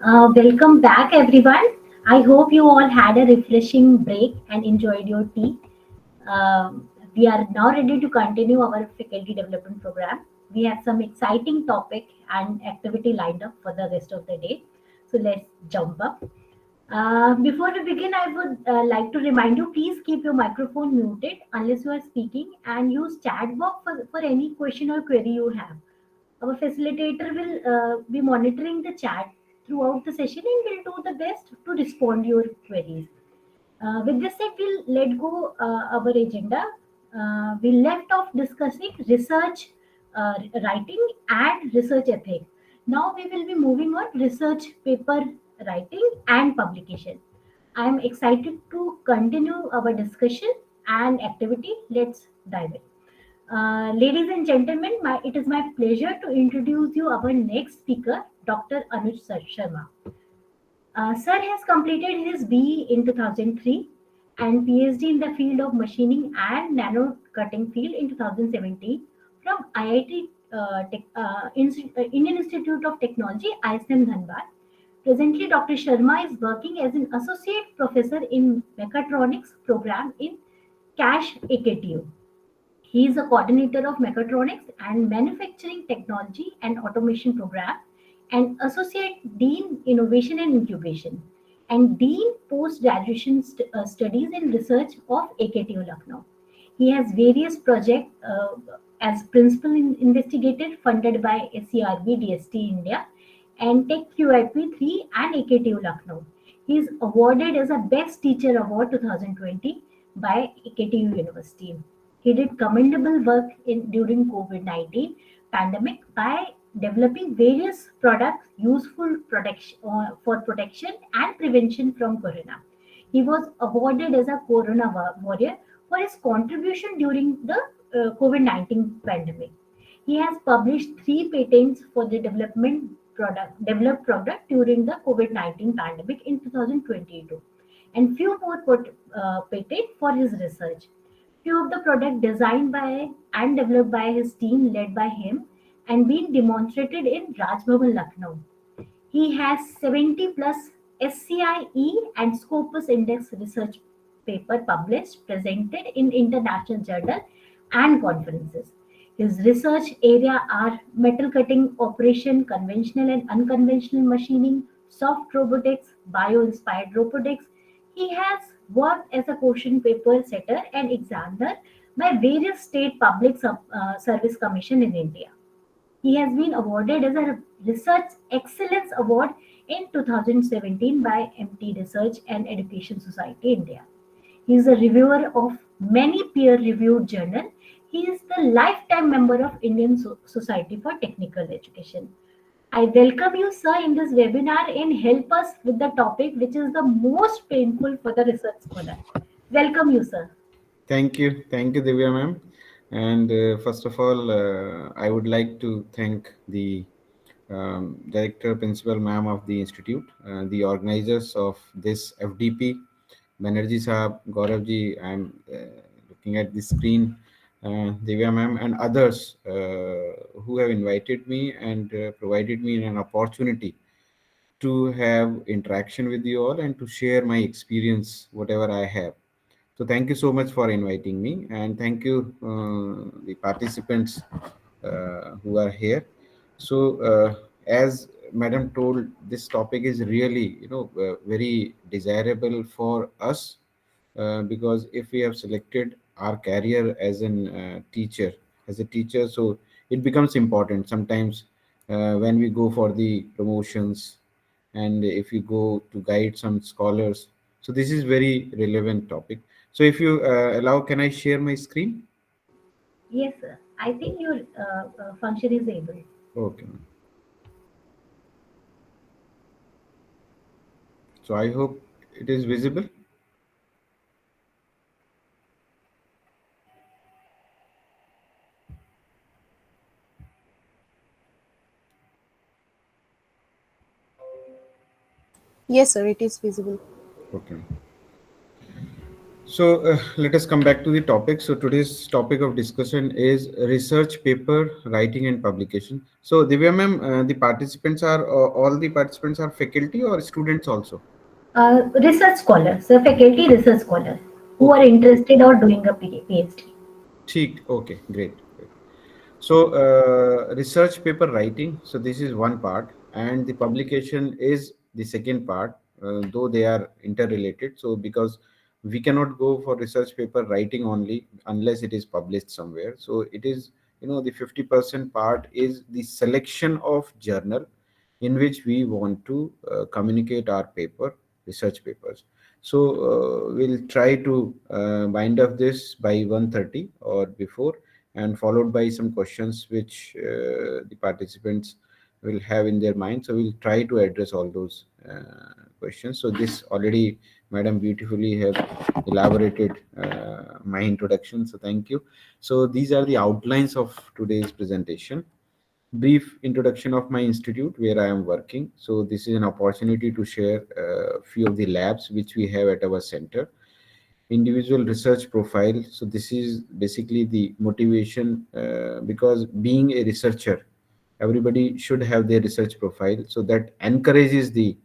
Welcome back, everyone. I hope you all had a refreshing break and enjoyed your tea. We are now ready to continue our faculty development program. We have some exciting topic and activity lined up for the rest of the day. So let's jump up. Before we begin, I would like to remind you, please keep your microphone muted unless you are speaking and use chat box for any question or query you have. Our facilitator will be monitoring the chat throughout the session and will do the best to respond to your queries. With this said, we'll let go our agenda. We left off discussing research writing and research ethics. Now we will be moving on research paper writing and publication. I am excited to continue our discussion and activity. Let's dive in. Ladies and gentlemen, it is my pleasure to introduce you our next speaker, Dr. Anuj Sharma. Sir has completed his BE in 2003 and PhD in the field of machining and nano cutting field in 2017 from IIT Indian Institute of Technology, ISM Dhanbad. Presently, Dr. Sharma is working as an associate professor in mechatronics program in CASH AKTU. He is a coordinator of mechatronics and manufacturing technology and automation program and associate dean innovation and incubation and dean post graduation studies and research of AKTU Lucknow. He has various projects as principal investigator funded by SCRB DST India and Tech QIP 3 and AKTU Lucknow. He is awarded as a Best Teacher Award 2020 by AKTU University. He did commendable work during COVID-19 pandemic by developing various products useful for protection and prevention from corona. He was awarded as a Corona Warrior for his contribution during the COVID-19 pandemic. He has published three patents for the developed product during the COVID-19 pandemic in 2022, and few more patent for his research. Few of the product designed by and developed by his team led by him and been demonstrated in Raj Bhavan Lucknow. He has 70 plus SCIE and Scopus Index research paper published, presented in international journal and conferences. His research area are metal cutting operation, conventional and unconventional machining, soft robotics, bio-inspired robotics. He has worked as a question paper setter and examiner by various state public service commission in India. He has been awarded as a Research Excellence Award in 2017 by MT Research and Education Society India. He is a reviewer of many peer-reviewed journals. He is the lifetime member of Indian Society for Technical Education. I welcome you, sir, in this webinar and help us with the topic which is the most painful for the research scholar. Welcome you, sir. Thank you, Divya ma'am. And first of all, I would like to thank the director, principal ma'am of the institute, the organizers of this FDP, Banerjee Saab, Gaurav ji. I'm looking at the screen, Divya ma'am, and others who have invited me and provided me an opportunity to have interaction with you all and to share my experience, whatever I have. So thank you so much for inviting me, and thank you the participants who are here. So as Madam told, this topic is really very desirable for us because if we have selected our career as an as a teacher, so it becomes important sometimes when we go for the promotions and if you go to guide some scholars. So this is very relevant topic. So if you allow, can I share my screen? Yes, sir. I think your function is able. Okay. So I hope it is visible. Yes, sir, it is visible. Okay. So let us come back to the topic. So today's topic of discussion is research paper writing and publication. So Divya ma'am, the participants are all the participants are faculty or students also? Research scholars, so faculty research scholars who are Okay, interested or doing a PhD. ठीक, okay, great, great. So research paper writing. So this is one part, and the publication is the second part. Though they are interrelated. So because we cannot go for research paper writing only unless it is published somewhere. So it is, the 50% part is the selection of journal in which we want to communicate our paper, research papers. So we'll try to bind up this by 1:30 or before, and followed by some questions which the participants will have in their mind. So we'll try to address all those questions. So this already Madam beautifully have elaborated my introduction. So thank you. So these are the outlines of today's presentation. Brief introduction of my institute where I am working. So this is an opportunity to share a few of the labs which we have at our center. Individual research profile. So this is basically the motivation, because being a researcher, everybody should have their research profile. So that encourages the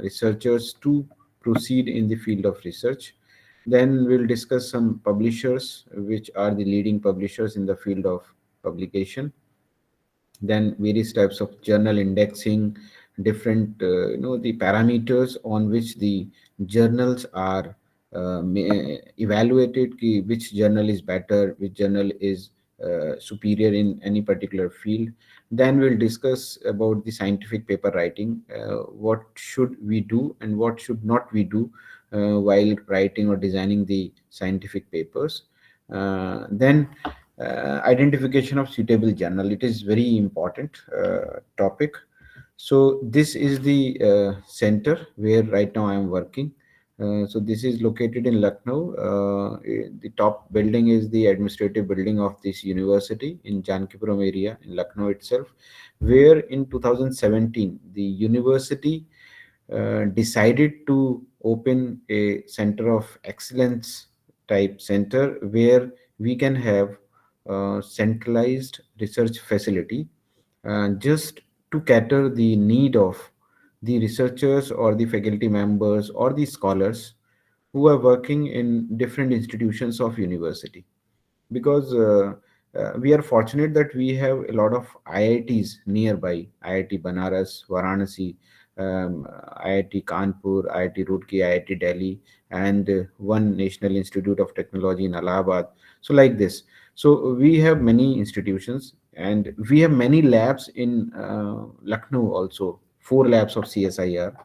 researchers to proceed in the field of research. Then we'll discuss some publishers which are the leading publishers in the field of publication. Then various types of journal indexing, different the parameters on which the journals are evaluated, which journal is better, which journal is superior in any particular field. Then we'll discuss about the scientific paper writing, what should we do and what should not we do while writing or designing the scientific papers. Then identification of suitable journal, it is very important topic. So this is the center where right now I am working. So this is located in Lucknow. The top building is the administrative building of this university in Jankipuram area in Lucknow itself, where in 2017 the university decided to open a center of excellence type center where we can have centralized research facility, just to cater the need of the researchers or the faculty members or the scholars who are working in different institutions of university. Because we are fortunate that we have a lot of IITs nearby: IIT Banaras, Varanasi, IIT Kanpur, IIT Roorkee, IIT Delhi, and one National Institute of Technology in Allahabad. So like this. So we have many institutions, and we have many labs in Lucknow also. 4 labs of CSIR.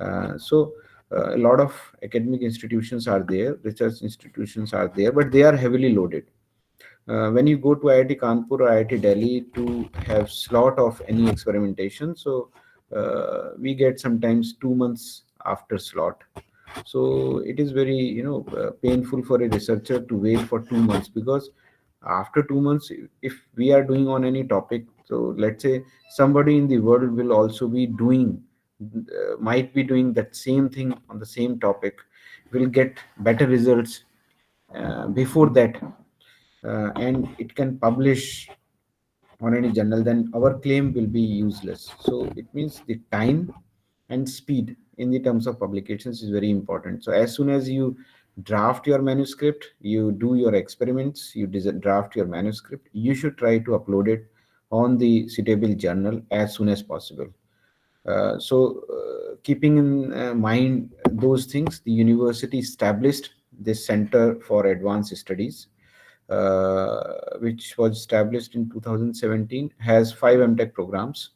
A lot of academic institutions are there, research institutions are there, but they are heavily loaded. When you go to IIT Kanpur or IIT Delhi to have slot of any experimentation, so we get sometimes 2 months after slot. So it is very painful for a researcher to wait for 2 months, because after 2 months, if we are doing on any topic, so let's say somebody in the world will also be doing, might be doing that same thing on the same topic, will get better results before that, and it can publish on any journal, then our claim will be useless. So it means the time and speed in the terms of publications is very important. So as soon as you draft your manuscript, you do your experiments, you draft your manuscript, you should try to upload it on the suitable journal as soon as possible. Keeping in mind those things, the university established this Center for Advanced Studies, which was established in 2017, has 5 MTech programs.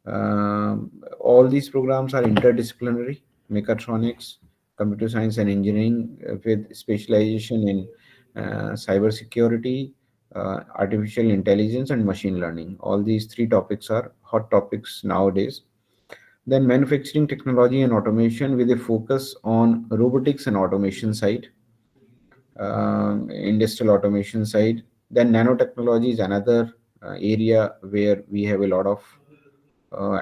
All these programs are interdisciplinary: mechatronics, computer science and engineering, with specialization in cybersecurity, artificial intelligence, and machine learning. All these 3 topics are hot topics nowadays. Then manufacturing technology and automation, with a focus on robotics and automation side, industrial automation side. Then nanotechnology is another area where we have a lot of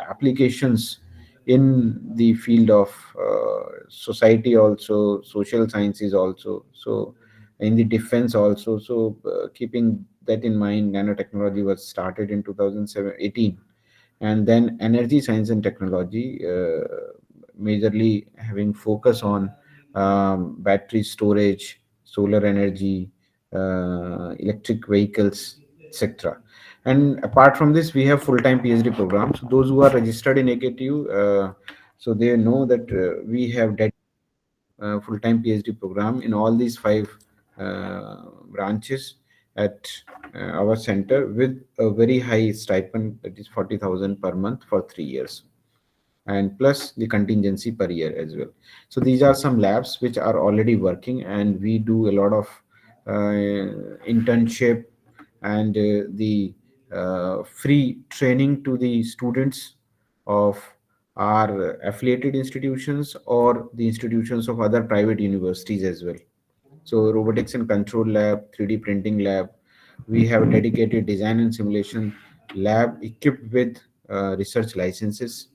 applications in the field of society also, social sciences also, so in the defense also. So keeping that in mind, nanotechnology was started in 2018. And then energy science and technology, majorly having focus on battery storage, solar energy, electric vehicles, etc. And apart from this, we have full-time PhD programs. Those who are registered in AKTU, so they know that we have full-time PhD program in all these five branches at our center, with a very high stipend, that is 40,000 per month for 3 years, and plus the contingency per year as well. So these are some labs which are already working, and we do a lot of internship and the free training to the students of our affiliated institutions or the institutions of other private universities as well. So robotics and control lab, 3D printing lab, we have a dedicated design and simulation lab equipped with research licenses,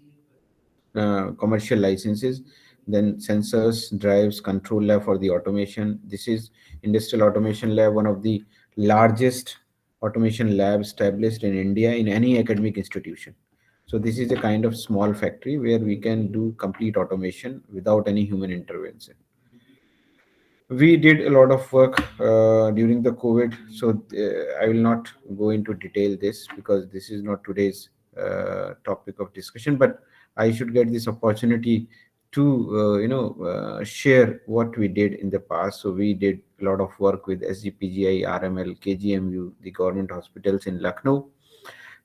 commercial licenses, then sensors, drives, control lab for the automation. This is industrial automation lab, one of the largest automation labs established in India in any academic institution. So this is a kind of small factory where we can do complete automation without any human intervention. We did a lot of work during the COVID, so I will not go into detail this because this is not today's topic of discussion, but I should get this opportunity to share what we did in the past. So we did a lot of work with SGPGI, RML, KGMU, the government hospitals in Lucknow.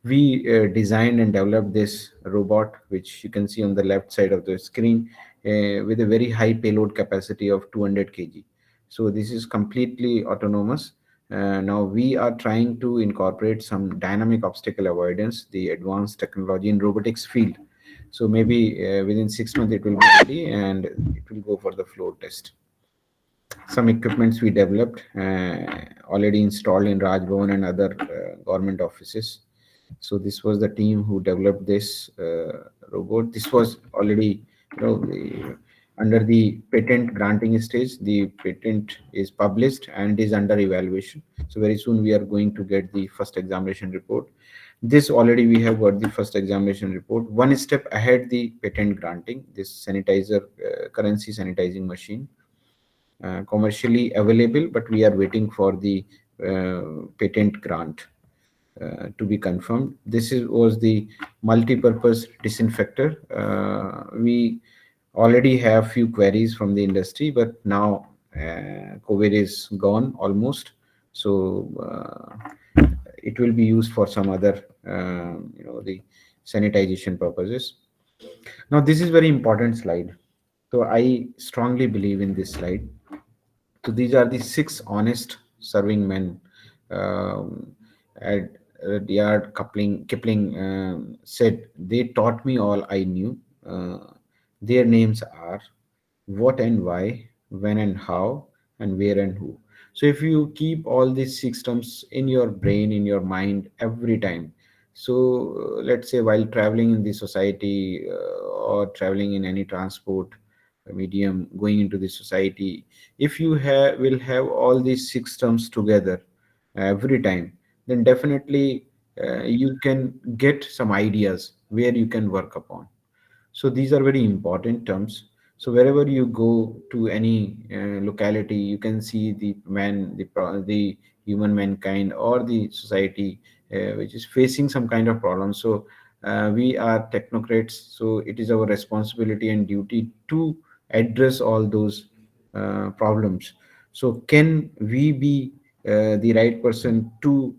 We designed and developed this robot, which you can see on the left side of the screen, with a very high payload capacity of 200 kg. So this is completely autonomous. Now we are trying to incorporate some dynamic obstacle avoidance, the advanced technology in robotics field. So maybe within 6 months it will be ready and it will go for the floor test. Some equipments we developed, already installed in Raj Bhavan and other government offices. So this was the team who developed this robot. This was already, under the patent granting stage. The patent is published and is under evaluation. So very soon we are going to get the first examination report. This already we have got the first examination report. One step ahead the patent granting. This sanitizer, currency sanitizing machine, commercially available, but we are waiting for the patent grant to be confirmed. Was the multi-purpose disinfector. We already have few queries from the industry, but now COVID is gone almost, so it will be used for some other, the sanitization purposes. Now, this is very important slide. So I strongly believe in this slide. So these are the six honest serving men. At Rudyard Kipling said, "They taught me all I knew. Their names are what and why, when and how, and where and who." So if you keep all these six terms in your brain, in your mind every time, so let's say while traveling in the society, or traveling in any transport medium, going into the society, if you will have all these six terms together every time, then definitely you can get some ideas where you can work upon. So these are very important terms. So wherever you go to any locality, you can see the man, the human mankind or the society which is facing some kind of problem. So we are technocrats, so it is our responsibility and duty to address all those problems. So can we be the right person to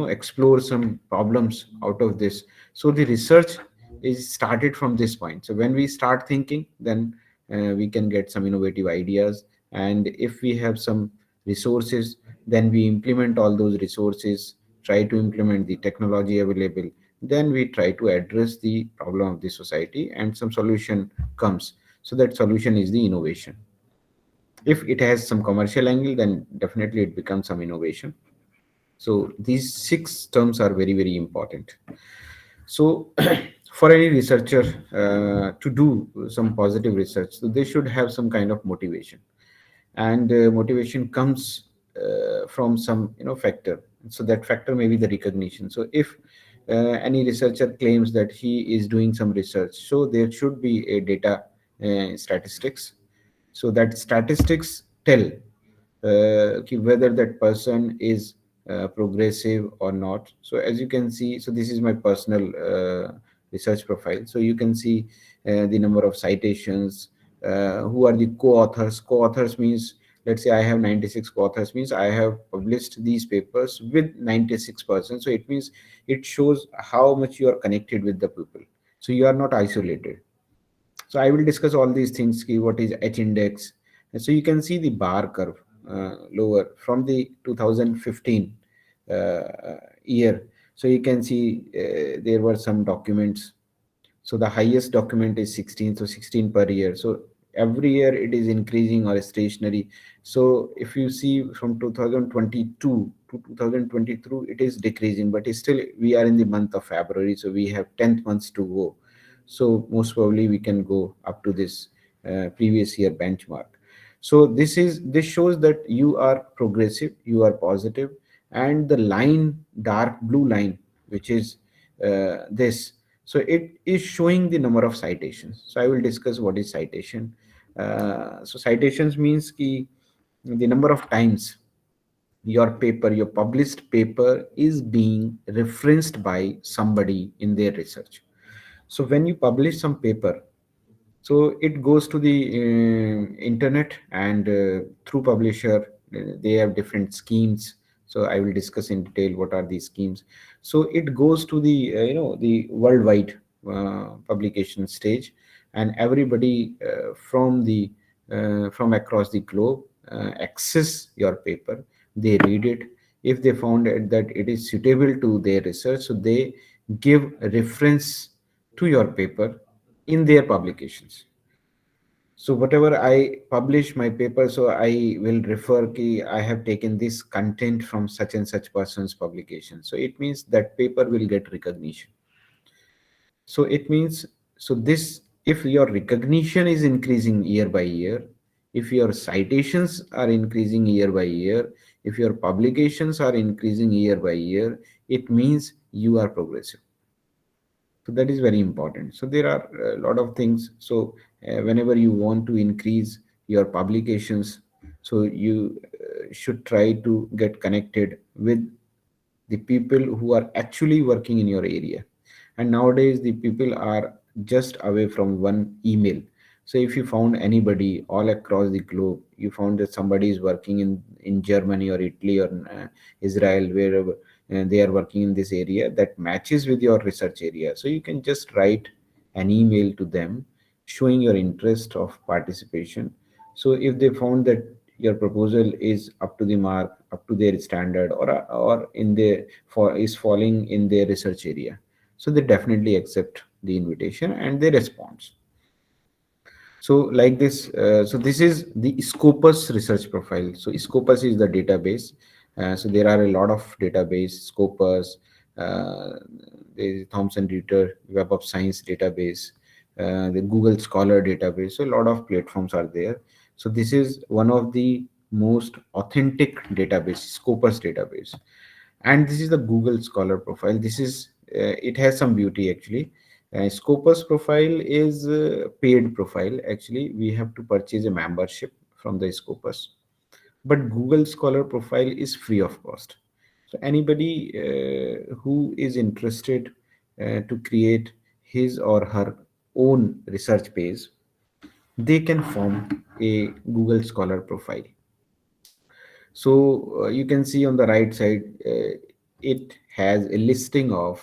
explore some problems out of this? So the research is started from this point. So when we start thinking, then we can get some innovative ideas, and if we have some resources, then we implement all those resources, try to implement the technology available, then we try to address the problem of the society and some solution comes. So that solution is the innovation. If it has some commercial angle, then definitely it becomes some innovation. So these six terms are very, very important. So for any researcher to do some positive research, so they should have some kind of motivation, and motivation comes from some factor. So that factor may be the recognition. So if any researcher claims that he is doing some research, so there should be a data, statistics, so that statistics tell whether that person is progressive or not. So as you can see, so this is my personal research profile. So you can see the number of citations, who are the co-authors. Co-authors means, let's say I have 96 co-authors, means I have published these papers with 96%. So it means it shows how much you are connected with the people, so you are not isolated. So I will discuss all these things, what is H index. And so you can see the bar curve lower from the 2015 year. So you can see there were some documents. So the highest document is 16, so 16 per year. So every year it is increasing or stationary. So if you see from 2022 to 2023, it is decreasing, but it's still we are in the month of February, so we have 10th months to go. So most probably we can go up to this previous year benchmark. So this shows that you are progressive, you are positive. And the line, dark blue line, which is this, so it is showing the number of citations. So I will discuss what is citation. So citations means the number of times your published paper is being referenced by somebody in their research. So when you publish some paper, so it goes to the internet, and through publisher, they have different schemes. So I will discuss in detail what are these schemes. So it goes to the the worldwide publication stage, and everybody from across the globe access your paper. They read it. If they found that it is suitable to their research, so they give reference to your paper in their publications. So whatever I publish my paper, so I will refer ki I have taken this content from such and such person's publication. So it means that paper will get recognition. So it means, so this, if your recognition is increasing year by year, if your citations are increasing year by year, if your publications are increasing year by year, it means you are progressive. So that is very important. So there are a lot of things. So whenever you want to increase your publications, so you should try to get connected with the people who are actually working in your area. And nowadays the people are just away from one email. So if you found anybody all across the globe, you found that somebody is working in Germany or Italy or Israel, wherever they are working in this area that matches with your research area, so you can just write an email to them showing your interest of participation. So if they found that your proposal is up to the mark, up to their standard, or in their for is falling in their research area, so they definitely accept the invitation and they respond. So like this, so this is the Scopus research profile. So Scopus is the database. So there are a lot of database, Scopus, there is Thomson Reuters Web of Science database, the Google Scholar database. So a lot of platforms are there. So this is one of the most authentic database, Scopus database. And this is the Google Scholar profile. This is it has some beauty actually. Scopus profile is paid profile. Actually, we have to purchase a membership from the Scopus, but Google Scholar profile is free of cost. So anybody who is interested to create his or her own research page, they can form a Google Scholar profile. So you can see on the right side, it has a listing of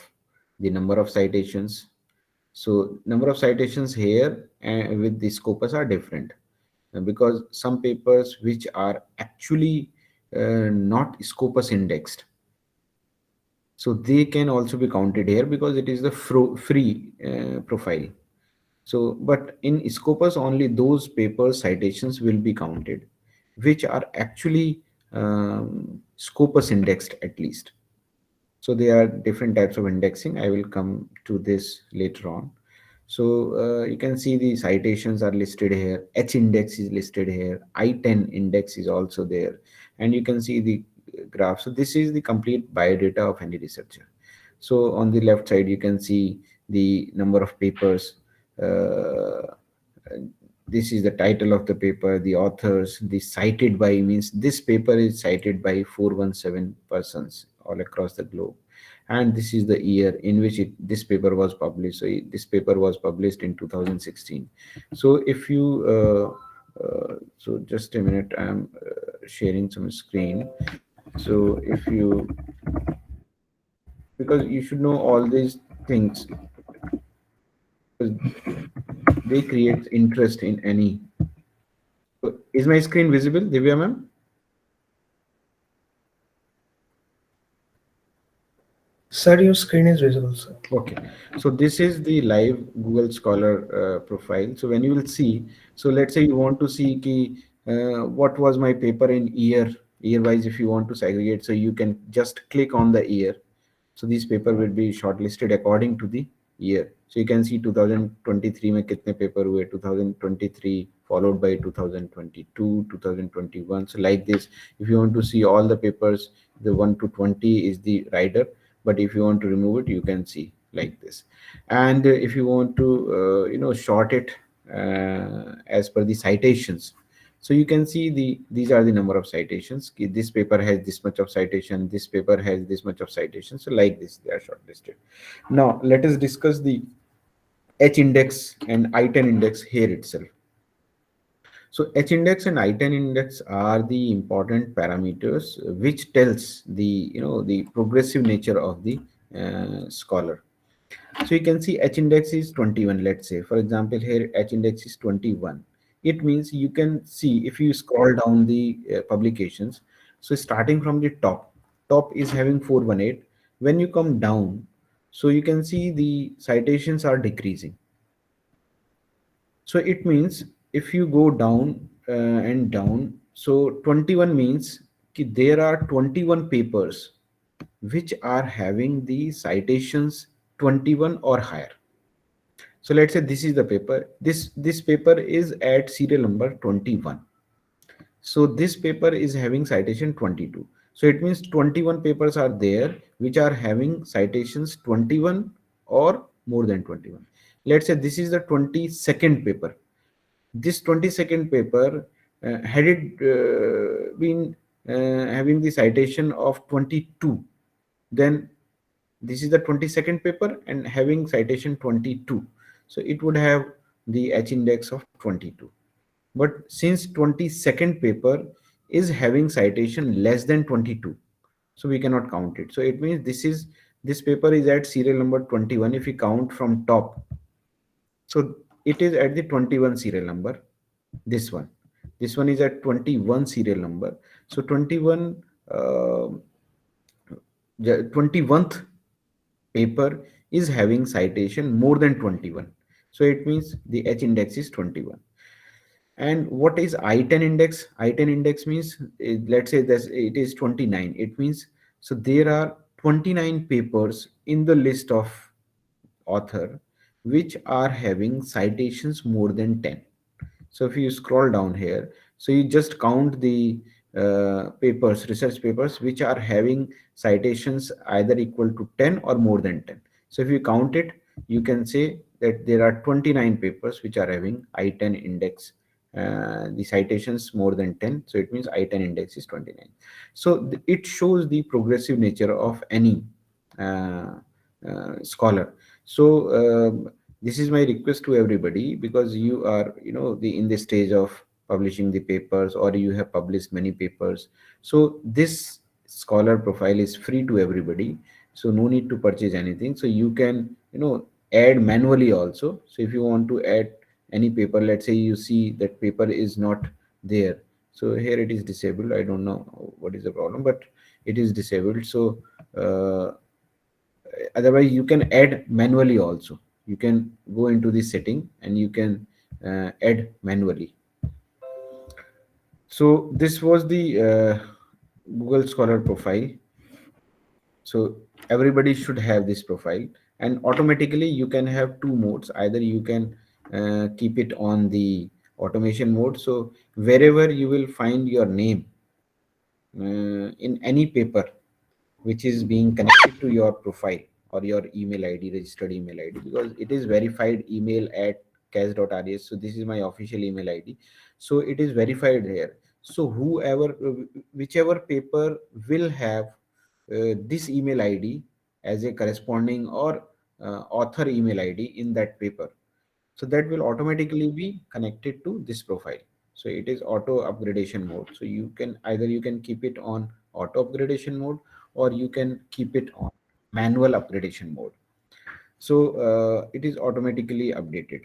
the number of citations. So number of citations here with the Scopus are different, because some papers which are actually not Scopus indexed, so they can also be counted here because it is the free profile. So but in Scopus only those paper citations will be counted which are actually Scopus indexed at least. So there are different types of indexing. I will come to this later on. So you can see the citations are listed here. H index is listed here. I-10 index is also there, and you can see the graph. So this is the complete biodata of any researcher. So on the left side, you can see the number of papers. Uh, this is the title of the paper, the authors, the cited by means this paper is cited by 417 persons all across the globe, and this is the year in which this paper was published. So this paper was published in 2016. So if you so just a minute, I'm sharing some screen. So if you, because you should know all these things, because they create interest in any. So is my screen visible, Divya ma'am? Sir, your screen is visible, sir. Okay, so this is the live Google Scholar profile. So when you will see, so let's say you want to see ki, what was my paper in year wise. If you want to segregate, so you can just click on the year. So this paper will be shortlisted according to the year. So you can see 2023 में कितने paper हुए, 2023 followed by 2022, 2021. So like this, if you want to see all the papers, the 1 to 20 is the rider, but if you want to remove it, you can see like this. And if you want to short it as per the citations, so you can see these are the number of citations. This paper has this much of citation, this paper has this much of citation. So like this, they are shortlisted. Now let us discuss the H index and I-10 index here itself. So H index and I-10 index are the important parameters which tells the the progressive nature of the scholar. So you can see H index is 21. Let's say, for example, here H index is 21. It means you can see if you scroll down the publications. So starting from the top is having 418. When you come down, so you can see the citations are decreasing. So it means if you go down and down, so 21 means ki there are 21 papers which are having the citations 21 or higher. So let's say this is the paper. This paper is at serial number 21. So this paper is having citation 22. So it means 21 papers are there which are having citations 21 or more than 21. Let's say this is the 22nd paper. This 22nd paper, had it been having the citation of 22, then this is the 22nd paper and having citation 22. So it would have the H index of 22. But since 22nd paper is having citation less than 22, so we cannot count it. So it means this paper is at serial number 21 if we count from top. So it is at the 21 serial number. This one is at 21 serial number. So 21 21th paper is having citation more than 21. So it means the H index is 21. And what is I-10 index? I-10 index means, let's say that it is 29. It means, so there are 29 papers in the list of author which are having citations more than 10. So if you scroll down here, so you just count the research papers which are having citations either equal to 10 or more than 10. So if you count it, you can say that there are 29 papers which are having I-10 index, the citations more than 10. So it means I-10 index is 29. So it shows the progressive nature of any uh, scholar. So this is my request to everybody, because you are the in the stage of publishing the papers, or you have published many papers. So this scholar profile is free to everybody, so no need to purchase anything. So you can add manually also. So if you want to add any paper, let's say you see that paper is not there, so here it is disabled. I don't know what is the problem, but it is disabled. So otherwise you can add manually also. You can go into the setting and you can add manually. So this was the Google Scholar profile. So Everybody should have this profile, and automatically you can have two modes. Either you can keep it on the automation mode, so wherever you will find your name in any paper which is being connected to your profile or your email id, registered email id, because it is verified email at cas.rs. So this is my official email id, so it is verified here. So whoever whichever paper will have this email id as a corresponding or author email id in that paper, so that will automatically be connected to this profile. So it is auto upgradation mode. So you can either you can keep it on auto upgradation mode, or you can keep it on manual upgradation mode. So it is automatically updated.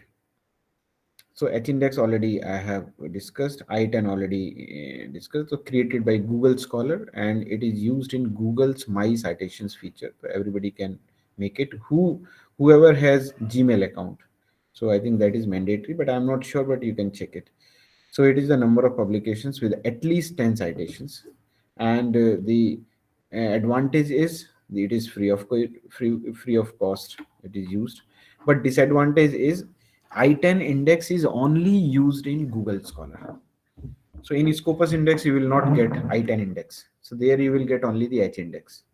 So H-index already I have discussed. I10 already discussed. So created by Google Scholar, and it is used in Google's My Citations feature. So everybody can make it. Whoever has Gmail account. So I think that is mandatory, but I'm not sure. But you can check it. So it is the number of publications with at least 10 citations, and the advantage is it is free of cost. It is used, but disadvantage is I10 index is only used in Google Scholar. So in Scopus index, you will not get I10 index. So there you will get only the H index.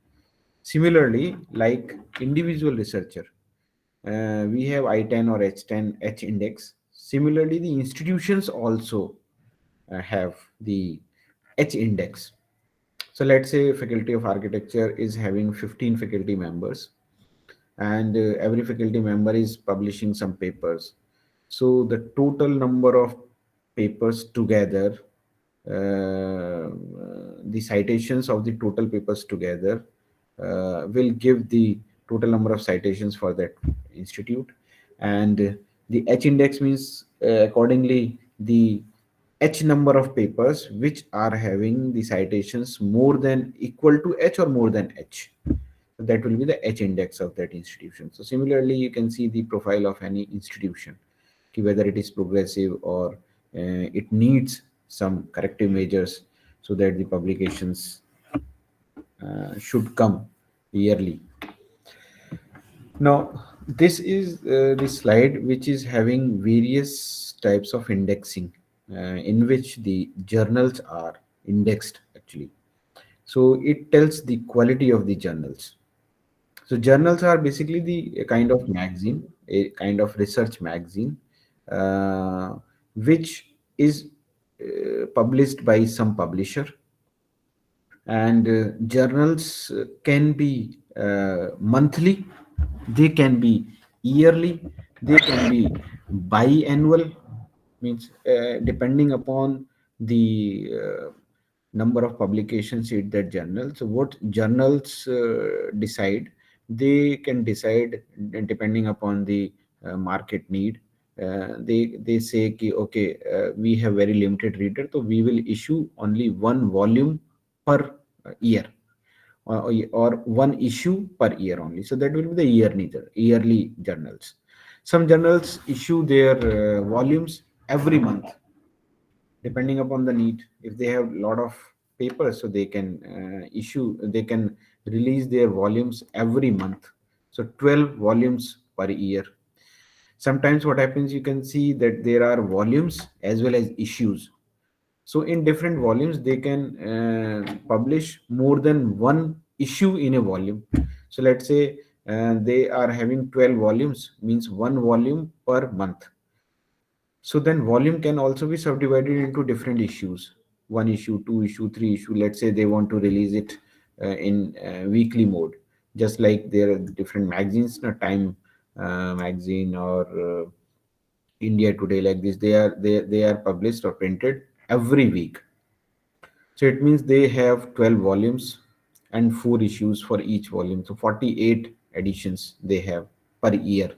Similarly, like individual researcher, we have I10 or H10 H index. Similarly, the institutions also have the H index. So let's say Faculty of Architecture is having 15 faculty members, and every faculty member is publishing some papers. So the total number of papers together, the citations of the total papers together will give the total number of citations for that institute. And the H index means accordingly the H number of papers which are having the citations more than equal to H or more than H. So that will be the H index of that institution. So similarly, you can see the profile of any institution, whether it is progressive or it needs some corrective measures, so that the publications should come yearly. Now, this is the slide which is having various types of indexing in which the journals are indexed actually. So it tells the quality of the journals. So journals are basically the a kind of magazine, a kind of research magazine, uh, which is published by some publisher. And journals can be monthly, they can be yearly, they can be biannual, means depending upon the number of publications in that journal. So what journals decide, they can decide depending upon the market need. They say ki, okay, we have very limited reader, so we will issue only one volume per year, or one issue per year only. So that will be the yearly journals. Some journals issue their volumes every month depending upon the need. If they have a lot of papers, so they can they can release their volumes every month, so 12 volumes per year. Sometimes what happens, you can see that there are volumes as well as issues. So in different volumes, they can publish more than one issue in a volume. So let's say they are having 12 volumes, means one volume per month. So then volume can also be subdivided into different issues. One issue, two issue, three issue. Let's say they want to release it in weekly mode, just like there are different magazines, Time magazine or India Today, like this. They are published or printed every week. So it means they have 12 volumes and four issues for each volume. So 48 editions they have per year.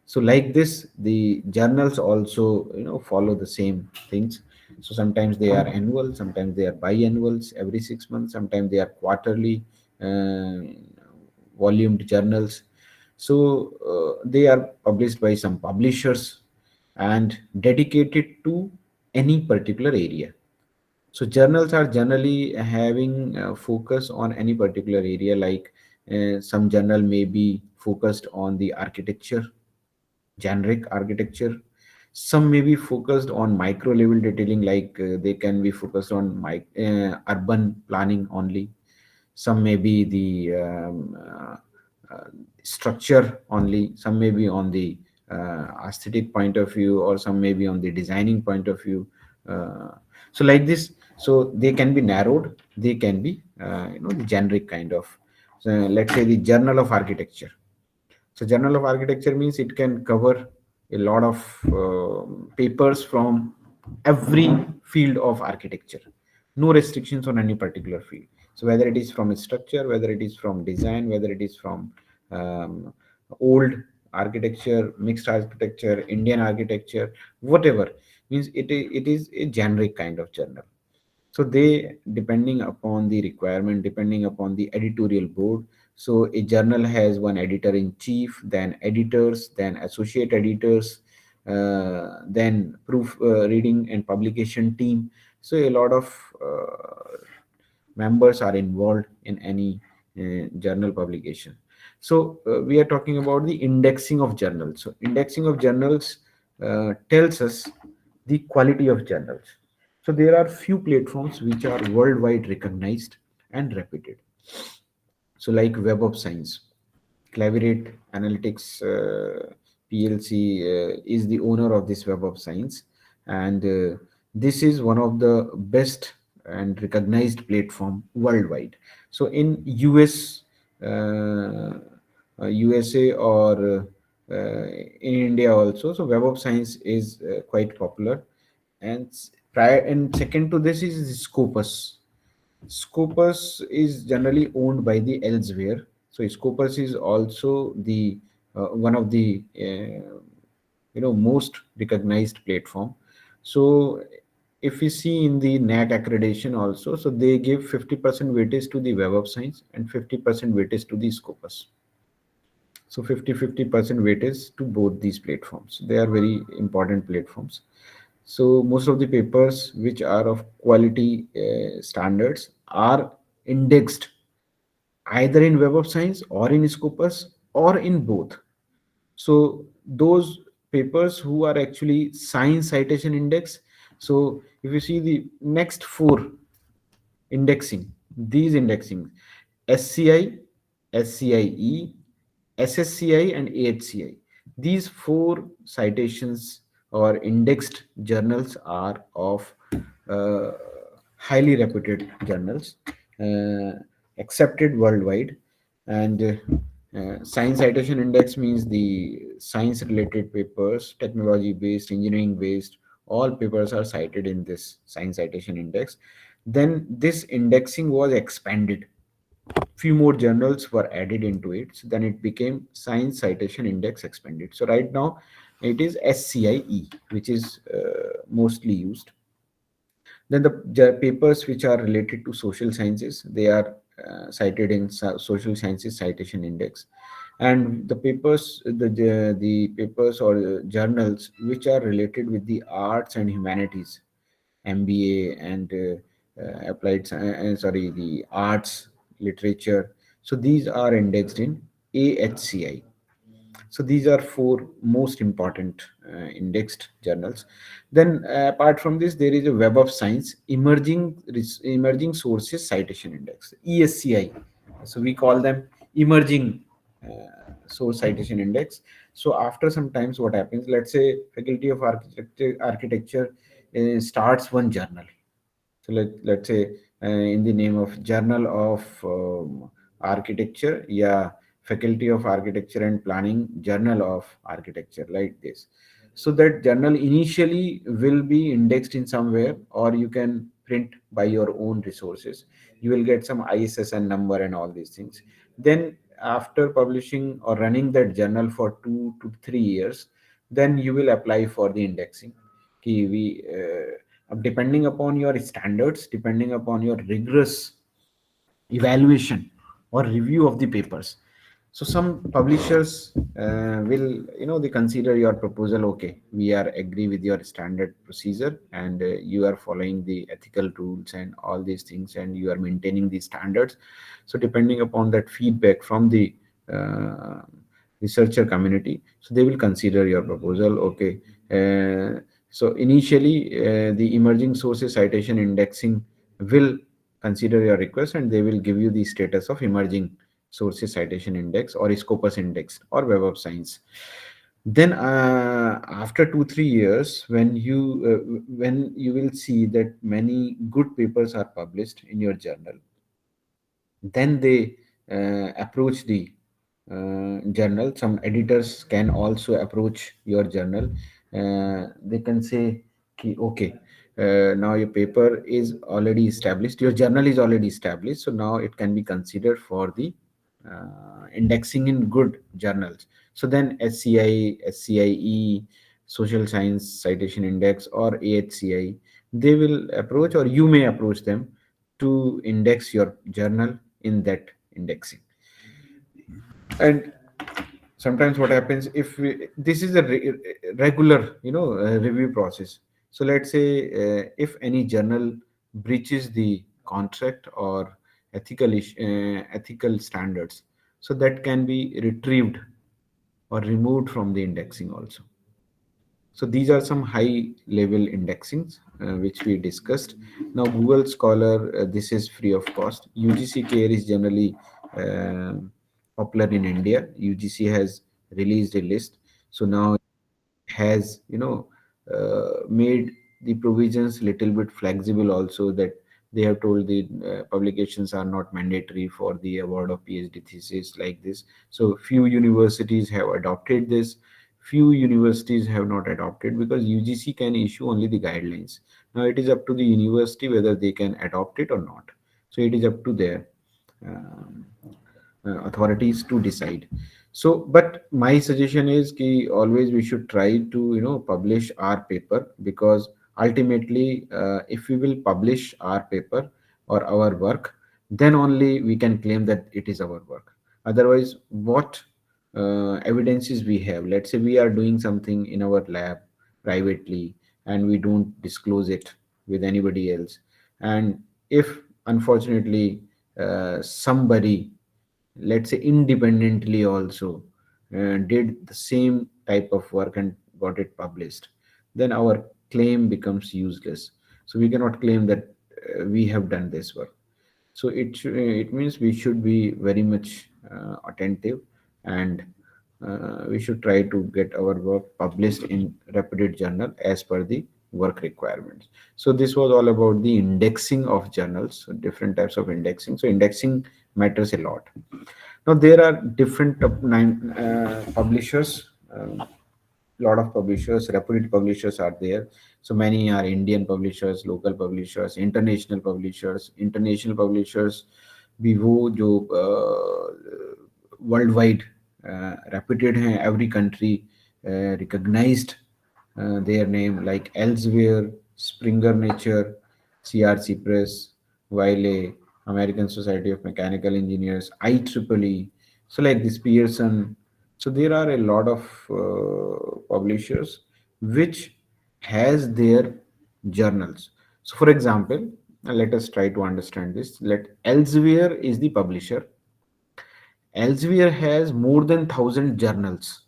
So like this, the journals also follow the same things. So sometimes they are annual, sometimes they are biannuals every 6 months, sometimes they are quarterly uh, volumed journals. So they are published by some publishers and dedicated to any particular area. So journals are generally having focus on any particular area, like Some journal may be focused on the architecture, generic architecture. Some may be focused on micro level detailing, like they can be focused on urban planning only. Some may be the structure only. Some may be on the aesthetic point of view, or some may be on the designing point of view. uh, so like this, so they can be narrowed, they can be the generic kind of. So let's say the journal of architecture. So journal of architecture means it can cover a lot of papers from every field of architecture. No restrictions on any particular field. So whether it is from structure, whether it is from design, whether it is from um, old architecture, mixed architecture, Indian architecture, whatever, means it is a generic kind of journal. So they, depending upon the requirement, depending upon the editorial board. So a journal has one editor in chief, then editors, then associate editors, then proof reading and publication team. So a lot of members are involved in any journal publication. So we are talking about the indexing of journals. So indexing of journals tells us the quality of journals. So there are few platforms which are worldwide recognized and reputed. So like Web of Science, Clavirate Analytics PLC is the owner of this Web of Science, and this is one of the best and recognized platform worldwide. So in US, USA, or in India also, so Web of Science is quite popular. And prior and second to this is Scopus. Scopus is generally owned by the Elsewhere. So Scopus is also the one of the most recognized platform. So if we see in the NAC accreditation also, so they give 50% weightage to the Web of Science and 50% weightage to the Scopus. So 50-50% weightage to both these platforms. They are very important platforms. So most of the papers which are of quality standards are indexed either in Web of Science or in Scopus or in both. So those papers who are actually science citation index. So if you see the next four indexing, these indexing, SCI, SCIE, SSCI, and AHCI. These four citations or indexed journals are of uh, highly reputed journals, uh, accepted worldwide. And science citation index means the science related papers, technology based, engineering based, all papers are cited in this science citation index. Then this indexing was expanded, few more journals were added into it, so then it became science citation index expanded. So right now it is SCIE, which is mostly used. Then the papers which are related to social sciences, they are cited in social sciences citation index. And the papers, the papers or journals which are related with the arts and humanities, MBA and applied sorry, the arts, literature. So these are indexed in AHCI. So these are four most important indexed journals. Then apart from this, there is a Web of Science emerging sources citation index, ESCI. So we call them emerging source citation index. So after some times, what happens? Let's say Faculty of Architecture starts one journal. So let's say in the name of Journal of Architecture, yeah, Faculty of Architecture and Planning, Journal of Architecture, like this. So that journal initially will be indexed in somewhere, or you can print by your own resources. You will get some ISSN number and all these things. Then after publishing or running that journal for 2 to 3 years, then you will apply for the indexing. We depending upon your standards, depending upon your rigorous evaluation or review of the papers, So some publishers will, they consider your proposal, okay, we are agree with your standard procedure, and you are following the ethical rules and all these things, and you are maintaining the standards. So depending upon that feedback from the uh, researcher community, so they will consider your proposal, okay. So initially, the emerging sources citation indexing will consider your request, and they will give you the status of emerging sources citation index or Scopus index or Web of Science. Then after 2 3 years, when you will see that many good papers are published in your journal, then they approach the journal. Some editors can also approach your journal. They can say, okay, now your paper is already established, your journal is already established, so now it can be considered for the indexing in good journals. So then SCIE, Social Science Citation Index, or AHCI, they will approach, or you may approach them to index your journal in that indexing. And sometimes what happens, if this is a regular, review process. So let's say if any journal breaches the contract or ethical standards, so that can be retrieved or removed from the indexing also. So these are some high level indexings which we discussed. Now Google Scholar, this is free of cost. UGC Care is generally popular in India. UGC has released a list. So now has, made the provisions little bit flexible also, that they have told the publications are not mandatory for the award of PhD thesis like this. So few universities have adopted this, few universities have not adopted, because UGC can issue only the guidelines. Now it is up to the university whether they can adopt it or not. So it is up to their um, authorities to decide. So but my suggestion is ki always we should try to, publish our paper, because ultimately if we will publish our paper or our work, then only we can claim that it is our work. Otherwise, what evidences we have? Let's say we are doing something in our lab privately, and we don't disclose it with anybody else, and if unfortunately somebody, let's say independently also, did the same type of work and got it published, then our claim becomes useless. So we cannot claim that we have done this work. So it means we should be very much attentive, and we should try to get our work published in reputed journal as per the work requirements. So this was all about the indexing of journals, so different types of indexing. So indexing matters a lot. Now there are different publishers. Lot of publishers, reputed publishers are there. So many are Indian publishers, local publishers, international publishers. International publishers भी वो जो worldwide reputed हैं, every country recognized their name, like Elsevier, Springer Nature, CRC Press, Wiley, American Society of Mechanical Engineers, IEEE. So like this Pearson. So there are a lot of publishers which has their journals. So for example, let us try to understand this. Let Elsevier is the publisher. Elsevier has more than 1,000 journals.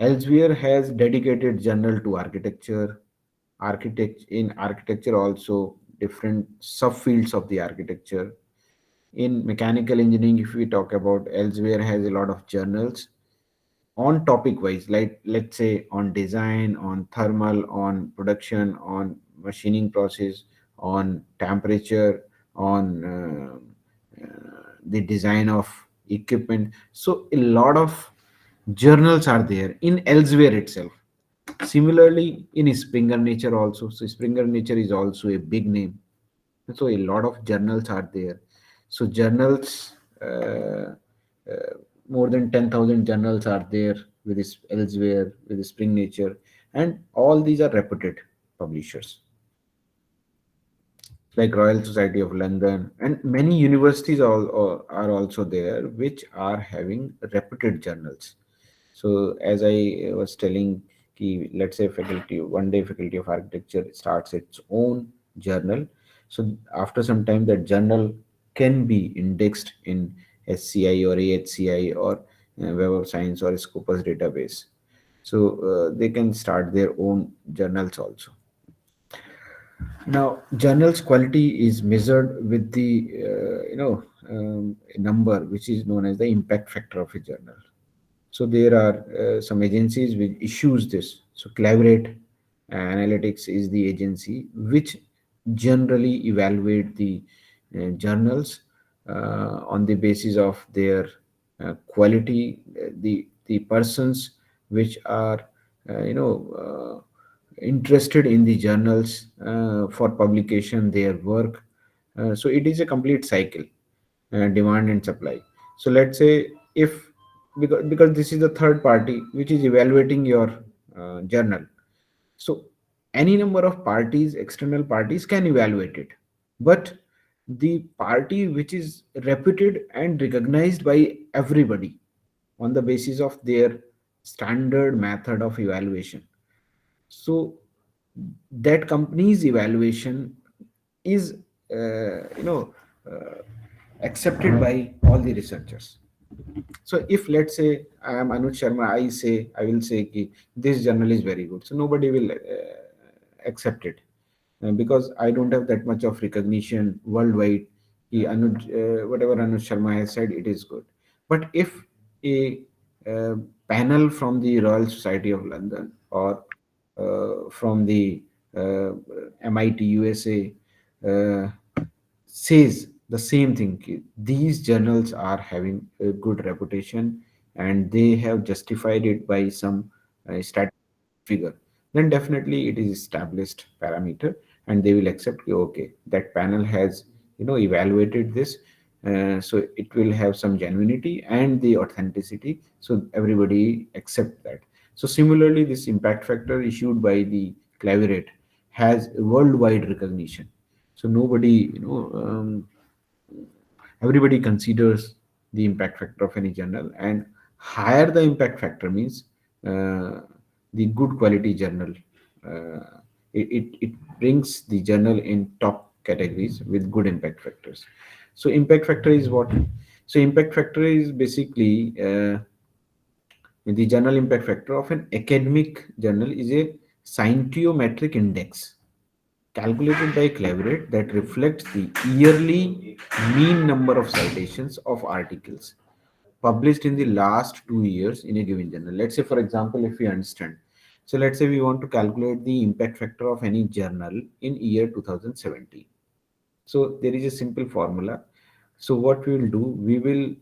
Elsevier has dedicated journal to architecture, in architecture also different subfields of the architecture. In mechanical engineering, if we talk about, Elsevier has a lot of journals on topic wise, like let's say on design, on thermal, on production, on machining process, on temperature, on the design of equipment. So a lot of journals are there in Elsevier itself. Similarly in Springer Nature also. So Springer Nature is also a big name. So a lot of journals are there. So journals, more than 10,000 journals are there with this Elsevier, with the Spring Nature, and all these are reputed publishers. like Royal Society of London, and many universities are also there, which are having reputed journals. So as I was telling, let's say faculty of architecture starts its own journal. So after some time, that journal can be indexed in SCI or AHCI or Web of Science or Scopus database. So they can start their own journals also. Now, journals quality is measured with the number which is known as the impact factor of a journal. So there are some agencies which issues this. So Collaborate Analytics is the agency which generally evaluate the journals on the basis of their quality, the persons which are interested in the journals for publication, their work. So it is a complete cycle, demand and supply. So let's say if, because this is the third party which is evaluating your journal. So any number of parties, external parties can evaluate it, but the party which is reputed and recognized by everybody on the basis of their standard method of evaluation, so that company's evaluation is you know uh, accepted by all the researchers. So if let's say I am Anuj Sharma, I will say ki, this journal is very good, so nobody will accept it because I don't have that much of recognition worldwide. Whatever Anuj Sharma has said, it is good. But if a uh, panel from the Royal Society of London or from the uh, MIT USA uh, says the same thing, these journals are having a good reputation and they have justified it by some stat figure, then definitely it is established parameter and they will accept, okay, that panel has evaluated this, so it will have some genuinity and the authenticity, so everybody accept that. So similarly, this impact factor issued by the Cleverate has worldwide recognition. So nobody, everybody considers the impact factor of any journal, and higher the impact factor means uh, the good quality journal. uh, it brings the journal in top categories with good impact factors. So impact factor is what? So impact factor is basically the journal impact factor of an academic journal is a scientiometric index calculated by Cleverate that reflects the yearly mean number of citations of articles published in the last 2 years in a given journal. Let's say, for example, if we understand, so let's say we want to calculate the impact factor of any journal in year 2017. So there is a simple formula. So what we will do, we will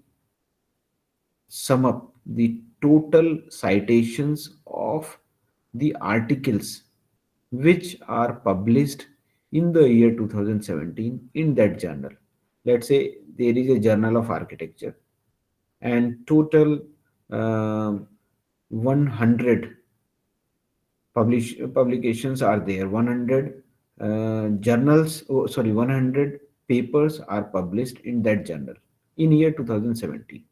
sum up the total citations of the articles which are published in the year 2017 in that journal. Let's say there is a journal of architecture and total 100 publications are there. 100 journals, oh, sorry, 100 papers are published in that journal in year 2017.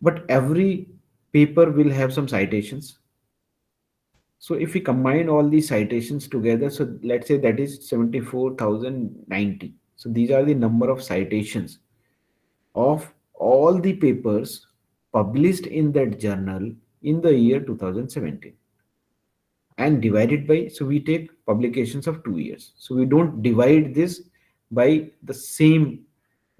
But every paper will have some citations. So if we combine all these citations together, so let's say that is 74,090. So these are the number of citations of all the papers published in that journal in the year 2017 and divided by, so we take publications of 2 years. So we don't divide this by the same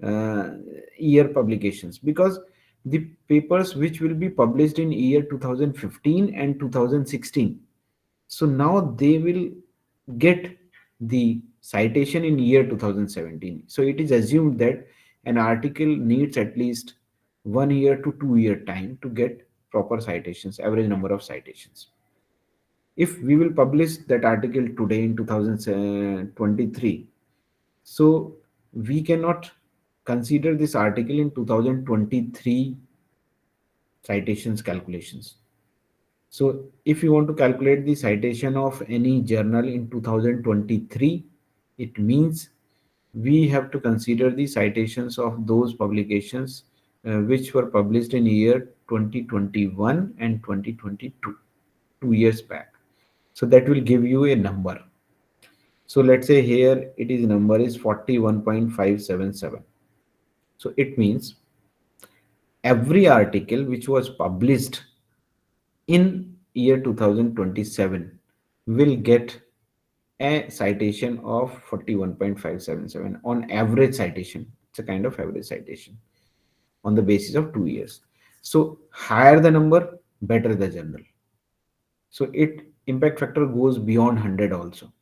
uh, year publications, because the papers which will be published in year 2015 and 2016, so now they will get the citation in year 2017. So it is assumed that an article needs at least 1 year to 2 year time to get proper citations, average number of citations. If we will publish that article today in 2023, so we cannot consider this article in 2023 citations calculations. So if you want to calculate the citation of any journal in 2023, it means we have to consider the citations of those publications which were published in year 2021 and 2022, 2 years back. So that will give you a number. So let's say here it is number is 41.577. So it means every article which was published in year 2027 will get a citation of 41.577 on average citation. It's a kind of average citation on the basis of 2 years. So higher the number, better the journal. So it impact factor goes beyond 100 also.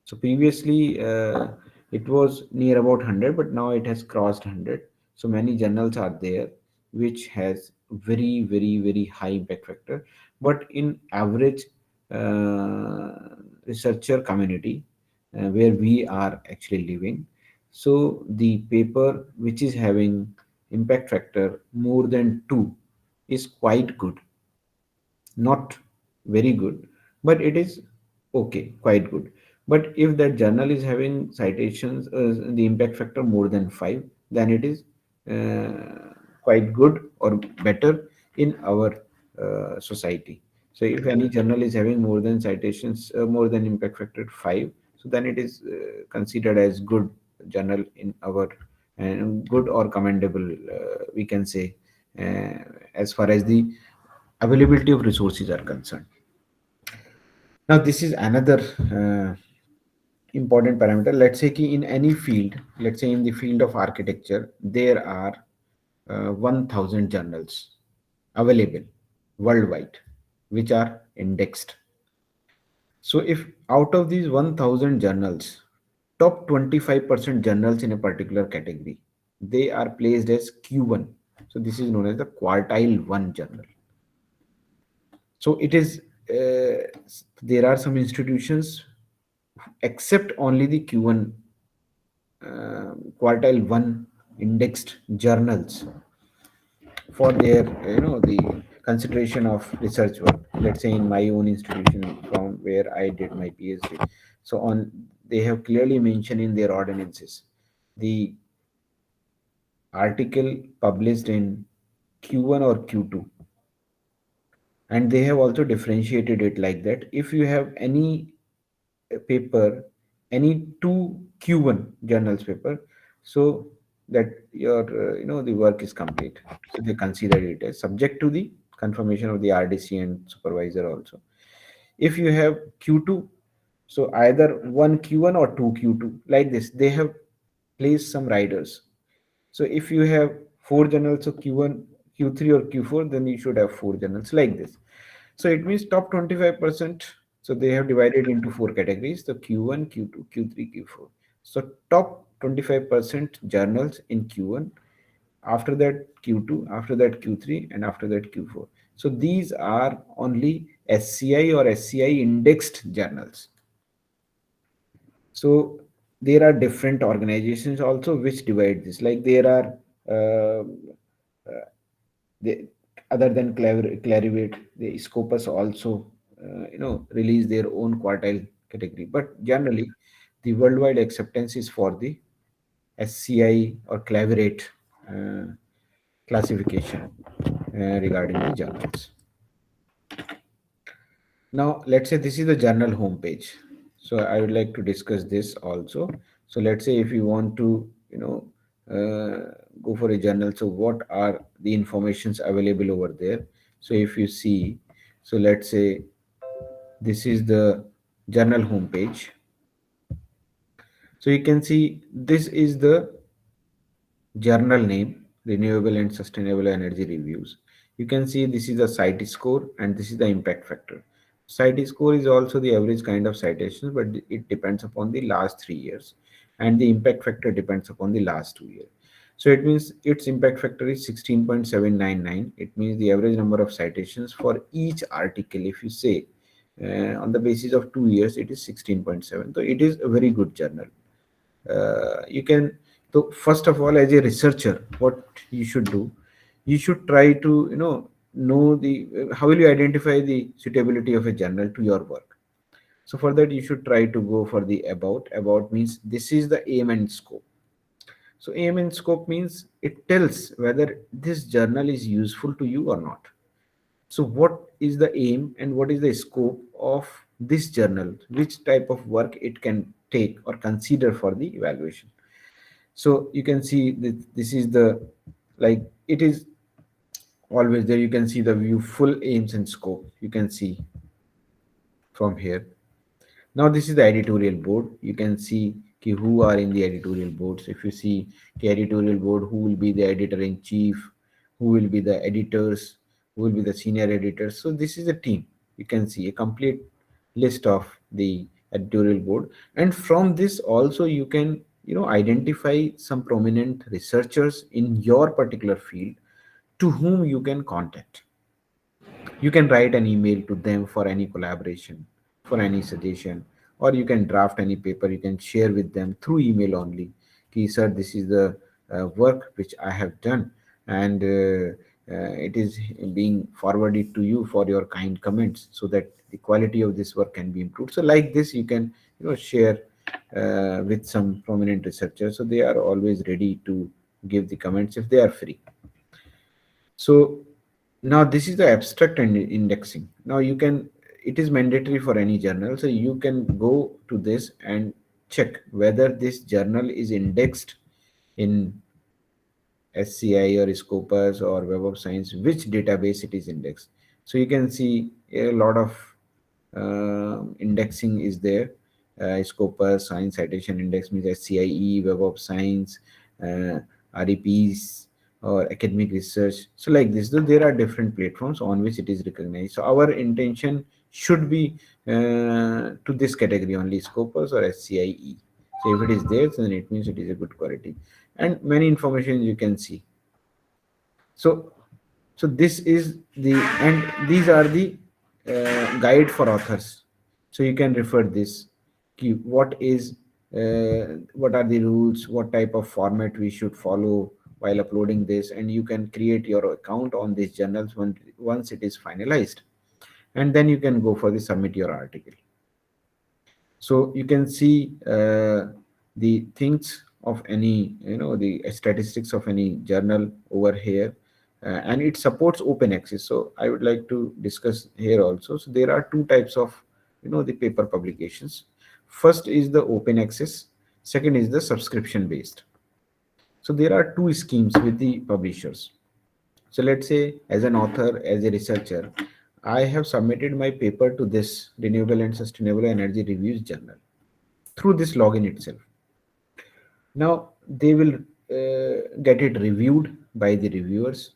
So previously it was near about 100, but now it has crossed 100. So many journals are there which has very high impact factor. But in average researcher community where we are actually living, so the paper which is having impact factor more than 2 is quite good, not very good, but it is okay, quite good. But if that journal is having citations, the impact factor more than 5, then it is quite good or better in our society. So if any journal is having more than citations, more than impact factor 5, so then it is considered as good journal in our, and good or commendable, we can say, uh, as far as the availability of resources are concerned. Now, this is another important parameter. Let's say ki in any field, let's say in the field of architecture, there are 1000 journals available worldwide, which are indexed. So, if out of these 1000 journals, top 25% journals in a particular category, they are placed as Q1. So, this is known as the quartile 1 journal. So it is there are some institutions accept only the Q1 quartile 1 indexed journals for their, the consideration of research work. Let's say in my own institution from where I did my PhD. So on, they have clearly mentioned in their ordinances the article published in Q1 or Q2, and they have also differentiated it like that. If you have any paper, any two Q1 journals paper, so that your the work is complete. So they consider it as subject to the confirmation of the RDC and supervisor also. If you have Q2, so either one Q1 or two Q2, like this, they have placed some riders. So if you have four journals, so Q1, Q3 or Q4, then you should have four journals like this. So it means top 25%. So they have divided into four categories: the Q1, Q2, Q3, Q4. So top 25% journals in Q1, after that Q2, after that Q3, and after that Q4. So these are only SCI or SCI indexed journals. So there are different organizations also which divide this. Like there are uh, uh, they, other than Clarivate, the Scopus also release their own quartile category. But generally, the worldwide acceptance is for the SCI or Clarivate uh, classification regarding the journals. Now, let's say this is the journal homepage. So I would like to discuss this also. So let's say if you want to, go for a journal, so what are the informations available over there? So if you see, so let's say this is the journal homepage. So you can see this is the journal name, Renewable and Sustainable Energy Reviews. You can see this is the site score and this is the impact factor. Site score is also the average kind of citations, but it depends upon the last 3 years, and the impact factor depends upon the last 2 years. So it means its impact factor is 16.799. It means the average number of citations for each article, if you say on the basis of 2 years, it is 16.7. So it is a very good journal. You can, so first of all, as a researcher, what you should do, you should try to know the how will you identify the suitability of a journal to your work. So for that, you should try to go for the about. About means this is the aim and scope. So aim and scope means it tells whether this journal is useful to you or not. So what is the aim and what is the scope of this journal, which type of work it can take or consider for the evaluation. So you can see that this is the, like, it is always there. You can see the view full aims and scope, you can see from here. Now this is the editorial board. You can see who are in the editorial boards. If you see the editorial board, who will be the editor in chief, who will be the editors, who will be the senior editors. So this is a team. You can see a complete list of the editorial board, and from this also you can, identify some prominent researchers in your particular field to whom you can contact. You can write an email to them for any collaboration, for any suggestion, or you can draft any paper. You can share with them through email only. Ki, sir, this is the work which I have done, and it is being forwarded to you for your kind comments, so that the quality of this work can be improved. So like this, you can, share with some prominent researchers. So they are always ready to give the comments if they are free. So now this is the abstract and indexing. Now you can, it is mandatory for any journal. So you can go to this and check whether this journal is indexed in SCI or Scopus or Web of Science, which database it is indexed. So you can see a lot of indexing is there. Scopus, Science Citation Index means SCIE, Web of Science, REPs, or academic research. So like this, though, there are different platforms on which it is recognized. So our intention should be to this category only, Scopus or SCIE. So if it is there, then it means it is a good quality, and many information you can see. So this is the, and these are the guide for authors. So you can refer this, what is, what are the rules, what type of format we should follow while uploading this, and you can create your account on these journals once it is finalized, and then you can go for the submit your article. So you can see the things of any, the statistics of any journal over here, and it supports open access. So I would like to discuss here also. So there are two types of, the paper publications. First is the open access, second is the subscription based. So there are two schemes with the publishers. So let's say, as an author, as a researcher, I have submitted my paper to this Renewable and Sustainable Energy Reviews journal through this login itself. Now they will get it reviewed by the reviewers.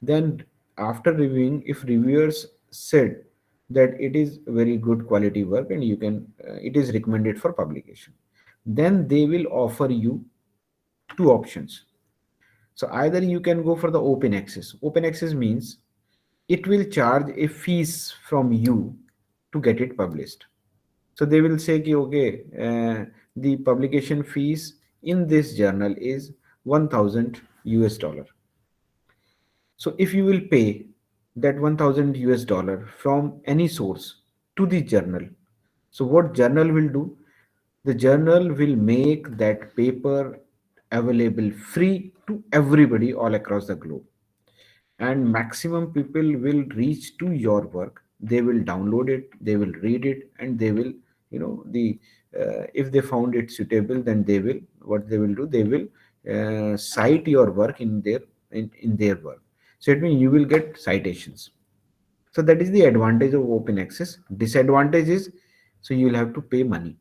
Then after reviewing, if reviewers said that it is very good quality work and you can, it is recommended for publication, then they will offer you two options. So either you can go for the open access. Open access means it will charge a fees from you to get it published. So they will say, ki, okay, the publication fees in this journal is 1000 US dollar. So if you will pay that 1000 US dollar from any source to the journal, so what journal will do? The journal will make that paper available free to everybody all across the globe, and maximum people will reach to your work. They will download it, they will read it, and they will, the if they found it suitable, then they will, what they will do, they will cite your work in their work. So it means you will get citations. So that is the advantage of open access. Disadvantage is, so you will have to pay money.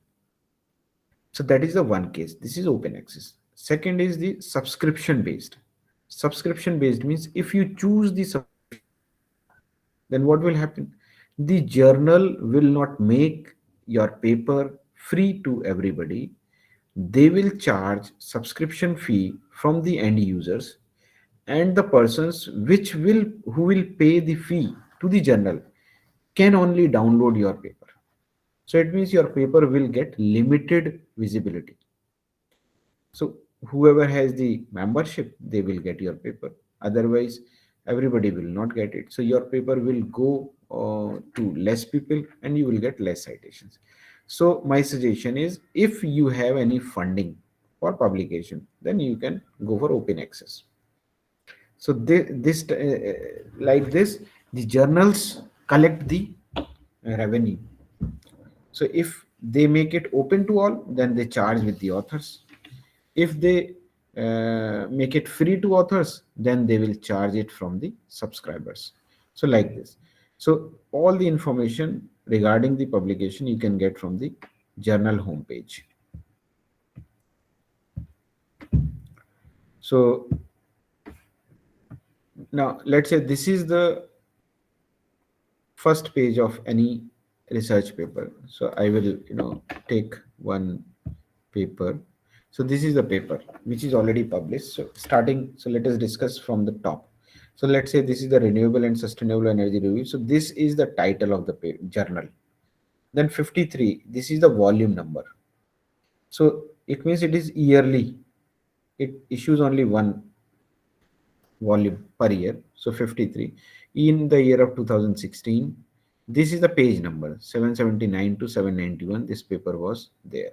So that is the one case. This is open access. Second is the subscription based. Subscription based means if you choose the then what will happen? The journal will not make your paper free to everybody. They will charge subscription fee from the end users, and the persons who will pay the fee to the journal can only download your paper. So it means your paper will get limited visibility. So whoever has the membership, they will get your paper. Otherwise, everybody will not get it. So your paper will go to less people and you will get less citations. So my suggestion is, if you have any funding, for publication, then you can go for open access. So like this, the journals collect the revenue. So if they make it open to all, then they charge with the authors. If they make it free to authors, then they will charge it from the subscribers. So like this. So all the information regarding the publication you can get from the journal homepage. So now let's say this is the first page of any research paper. So I will, take one paper. So this is the paper which is already published. So starting, so let us discuss from the top. So let's say this is the renewable and sustainable energy review. So this is the title of the journal. Then 53, this is the volume number. So it means it is yearly. It issues only one volume per year. So 53 in the year of 2016. This is the page number 779 to 791. This paper was there.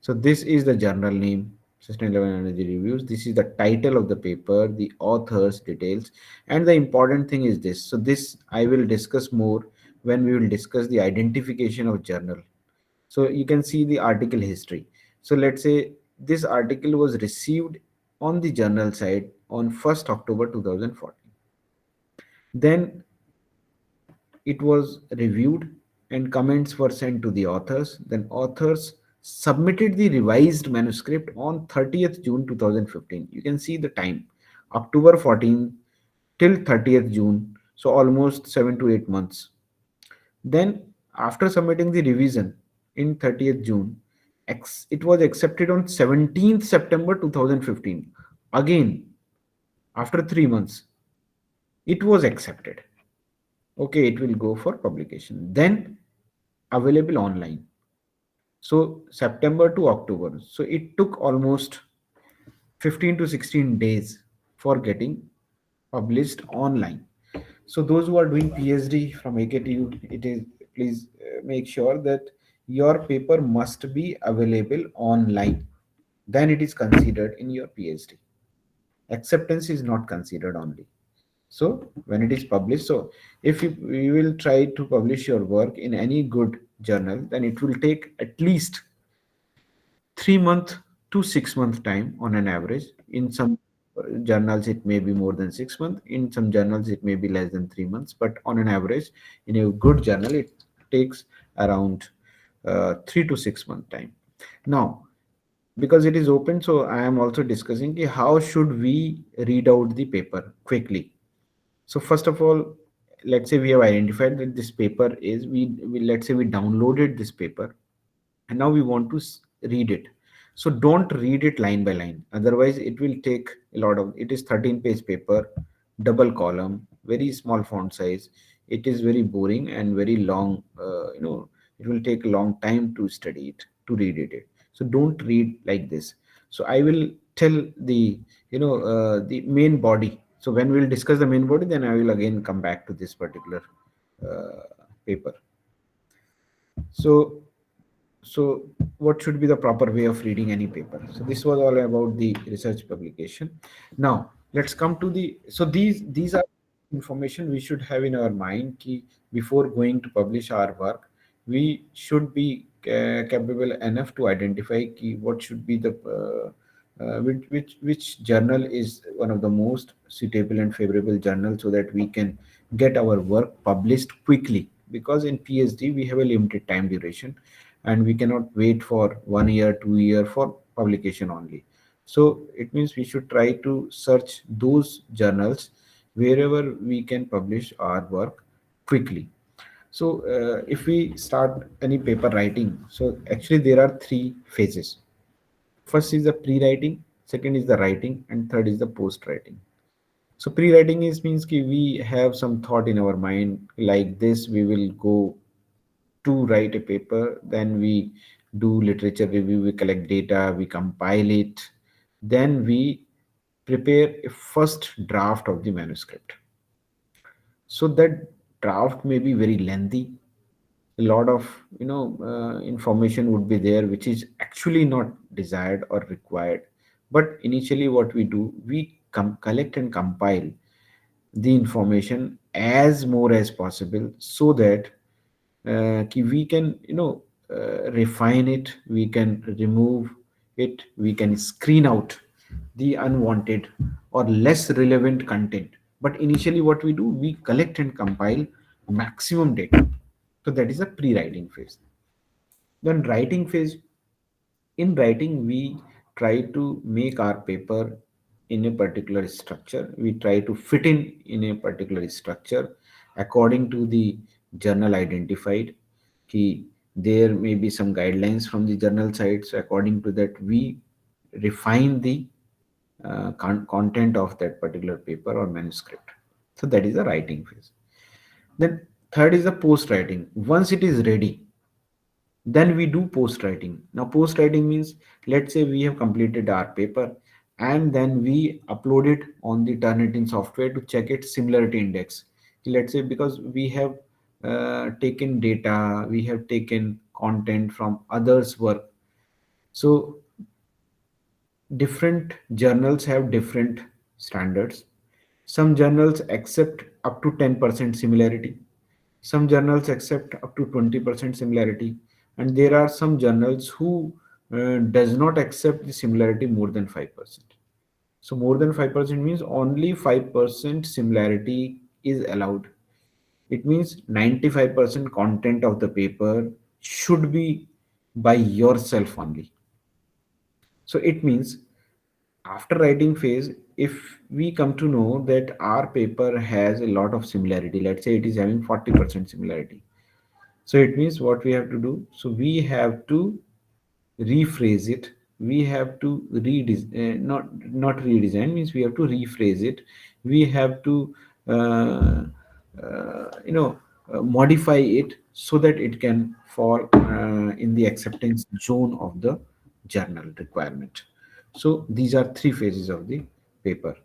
So this is the journal name, Sustainable Energy Reviews. This is the title of the paper, the author's details, and the important thing is this. So this I will discuss more when we will discuss the identification of journal. So you can see the article history. So let's say this article was received on the journal site on 1st October 2014. Then it was reviewed and comments were sent to the authors. Then authors submitted the revised manuscript on 30th June 2015. You can see the time, October 14 till 30th June. So almost 7 to 8 months. Then after submitting the revision in 30th June, it was accepted on 17th September 2015. Again, after 3 months, it was accepted. Okay, it will go for publication. Then available online. So September to October. So it took almost 15 to 16 days for getting published online. So those who are doing PhD from AKTU, it is please make sure that your paper must be available online. Then it is considered in your PhD. Acceptance is not considered only. So when it is published, so if you will try to publish your work in any good journal, then it will take at least 3 month to 6 month time on an average. In some journals it may be more than 6 months, in some journals it may be less than 3 months, but on an average in a good journal it takes around 3 to 6 month time. Now because it is open, so I am also discussing how should we read out the paper quickly. So first of all, let's say we have identified that this paper is we let's say we downloaded this paper and now we want to read it. So don't read it line by line, otherwise it will take a lot of, it is 13-page paper, double column, very small font size. It is very boring and very long, it will take a long time to study it, to read it. So don't read like this. So I will tell the the main body. So when we'll discuss the main body, then I will again come back to this particular paper. So what should be the proper way of reading any paper? So this was all about the research publication. Now let's come to the, so these are information we should have in our mind ki before going to publish our work we should be capable enough to identify ki what should be the which journal is one of the most suitable and favorable journal, so that we can get our work published quickly, because in PhD we have a limited time duration and we cannot wait for 1 year 2 year for publication only. So it means we should try to search those journals wherever we can publish our work quickly. So if we start any paper writing, so actually there are three phases. First is the pre-writing, second is the writing, and third is the post-writing. So pre-writing is means ki we have some thought in our mind, like this we will go to write a paper, then we do literature review, we collect data, we compile it, then we prepare a first draft of the manuscript. So that draft may be very lengthy, a lot of information would be there which is actually not desired or required. But initially what we do, we collect and compile the information as more as possible, so that we can refine it, we can remove it, we can screen out the unwanted or less relevant content. But initially what we do, we collect and compile maximum data. So that is a pre-writing phase. Then writing phase. In writing, we try to make our paper in a particular structure. We try to fit in a particular structure according to the journal identified. Ki there may be some guidelines from the journal side. So according to that, we refine the content of that particular paper or manuscript. So that is the writing phase. Then third is the post writing. Once it is ready, then we do post writing. Now post writing means, let's say we have completed our paper, and then we upload it on the Turnitin software to check its similarity index. Let's say because we have taken data, we have taken content from others work. So different journals have different standards. Some journals accept up to 10% similarity, some journals accept up to 20% similarity, and there are some journals who does not accept the similarity more than 5%. So more than 5% means only 5% similarity is allowed. It means 95% content of the paper should be by yourself only. So it means after writing phase, if we come to know that our paper has a lot of similarity, let's say it is having 40% similarity, so it means what we have to do, so we have to rephrase it, we have to not redesign, means we have to rephrase it, we have to uh, modify it so that it can fall in the acceptance zone of the journal requirement. So these are three phases of the paper.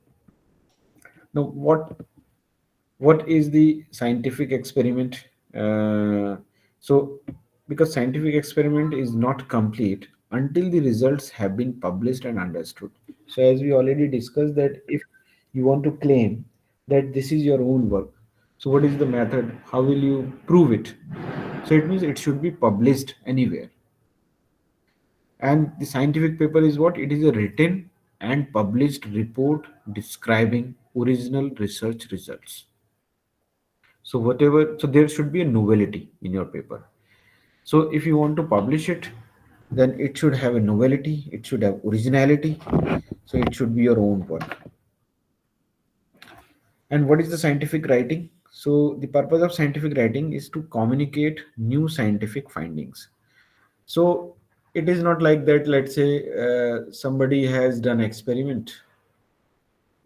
Now what is the scientific experiment? So because scientific experiment is not complete until the results have been published and understood. So as we already discussed, that if you want to claim that this is your own work, so what is the method, how will you prove it? So it means it should be published anywhere. And the scientific paper is what? It is a written and published report describing original research results. So whatever, so there should be a novelty in your paper. So if you want to publish it, then it should have a novelty, it should have originality, so it should be your own work. And what is the scientific writing? So the purpose of scientific writing is to communicate new scientific findings. So it is not like that, let's say somebody has done experiment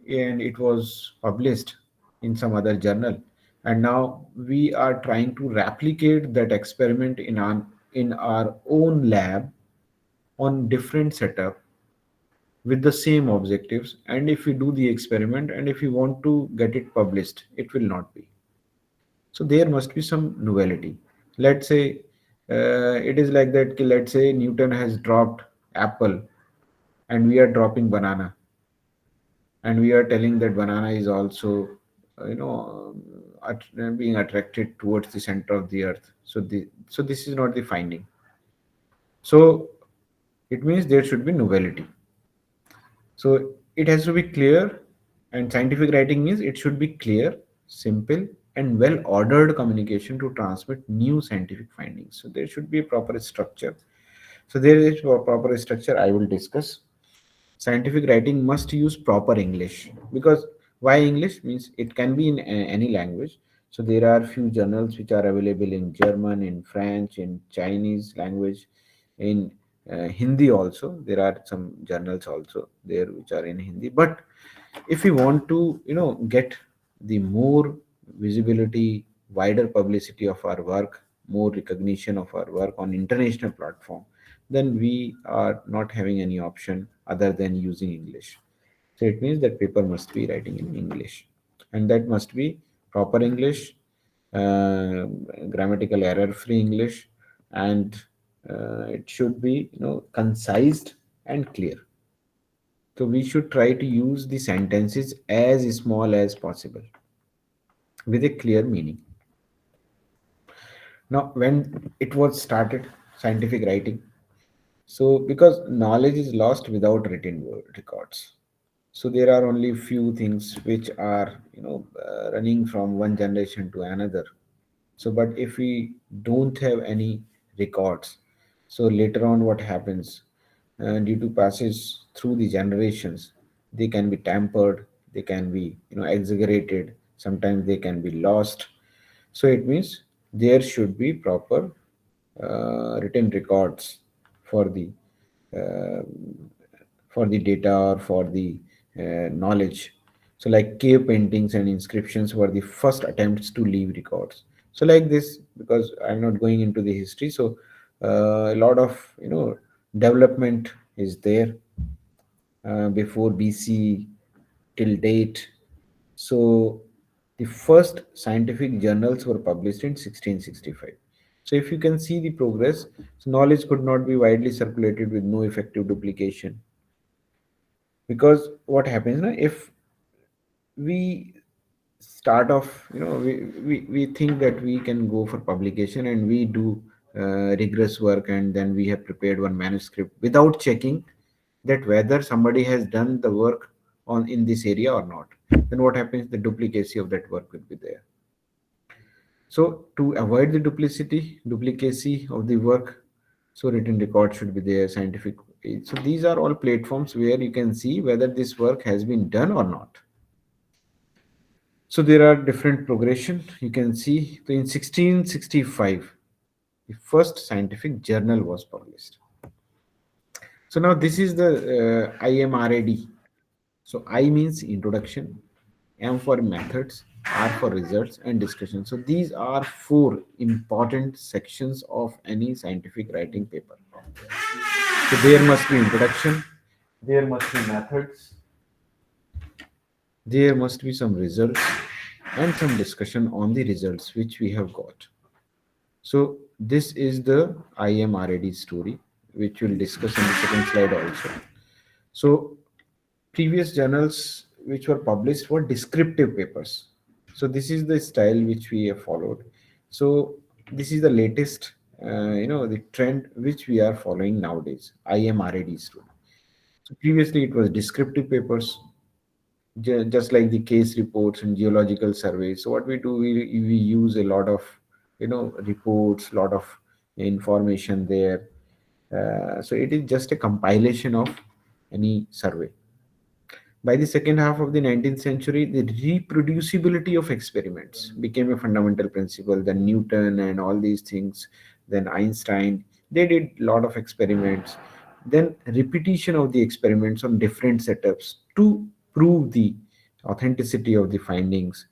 and it was published in some other journal, and now we are trying to replicate that experiment in our own lab on different setup with the same objectives, and if we do the experiment and if we want to get it published, it will not be. So there must be some novelty. Let's say it is like that, let's say Newton has dropped apple and we are dropping banana, and we are telling that banana is also being attracted towards the center of the earth. So this is not the finding. So it means there should be novelty. So it has to be clear, and scientific writing means it should be clear, simple, and well ordered communication to transmit new scientific findings. So there should be a proper structure. So there is a proper structure I will discuss. Scientific writing must use proper English, because why English means it can be in any language. So there are few journals which are available in German, in French, in Chinese language, in Hindi also. There are some journals also there which are in Hindi. But if we want to, get the more visibility, wider publicity of our work, more recognition of our work on international platform, then we are not having any option other than using English. So it means that paper must be writing in English, and that must be proper English, uh, grammatical error-free English, and it should be concised and clear. So we should try to use the sentences as small as possible with a clear meaning. Now, when it was started, scientific writing, so because knowledge is lost without written records, so there are only few things which are running from one generation to another. So, but if we don't have any records, so later on what happens, due to passage through the generations, they can be tampered, they can be exaggerated, sometimes they can be lost. So it means there should be proper written records for the uh, data or for the knowledge. So like cave paintings and inscriptions were the first attempts to leave records. So like this, because I'm not going into the history, so a lot of development is there before BC till date. So the first scientific journals were published in 1665. So if you can see the progress, so knowledge could not be widely circulated with no effective duplication. Because what happens now, if we start off, we think that we can go for publication and we do rigorous work, and then we have prepared one manuscript without checking that whether somebody has done the work on in this area or not. Then what happens, the duplicacy of that work will be there. So to avoid the duplicacy of the work, so written record should be there, scientific. So these are all platforms where you can see whether this work has been done or not. So there are different progression. You can see, so in 1665, the first scientific journal was published. So now this is the IMRAD. So I means introduction, M for methods, R for results and discussion. So these are four important sections of any scientific writing paper. So there must be introduction, there must be methods, there must be some results, and some discussion on the results which we have got. So this is the IMRAD story, which we'll discuss in the second slide also. So previous journals which were published were descriptive papers. So this is the style which we have followed. So this is the latest, the trend which we are following nowadays. IMRAD story. So previously it was descriptive papers, just like the case reports and geological surveys. So what we do, we use a lot of reports, lot of information there. So it is just a compilation of any survey. By the second half of the 19th century, the reproducibility of experiments became a fundamental principle. Then Newton and all these things, then Einstein, they did a lot of experiments. Then repetition of the experiments on different setups to prove the authenticity of the findings.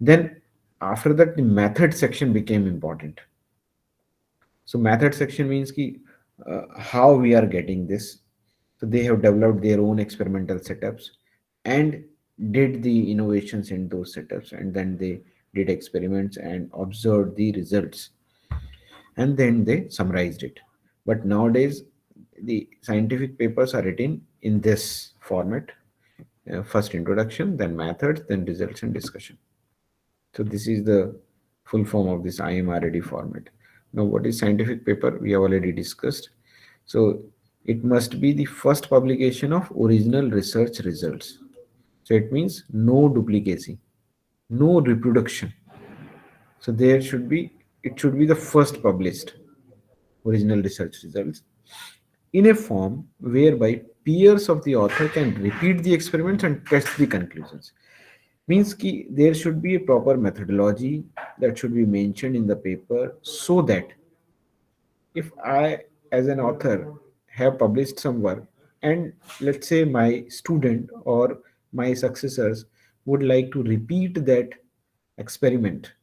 Then after that, the method section became important. So method section means ki, how we are getting this. So they have developed their own experimental setups and did the innovations in those setups, and then they did experiments and observed the results, and then they summarized it. But nowadays, the scientific papers are written in this format: first introduction, then methods, then results and discussion. So this is the full form of this IMRAD format. Now, what is scientific paper? We have already discussed. So it must be the first publication of original research results. So it means no duplicacy, no reproduction. So there should be, it should be the first published original research results in a form whereby peers of the author can repeat the experiments and test the conclusions. Means ki there should be a proper methodology that should be mentioned in the paper, so that if I, as an author, have published some work, and let's say my student or my successors would like to repeat that experiment,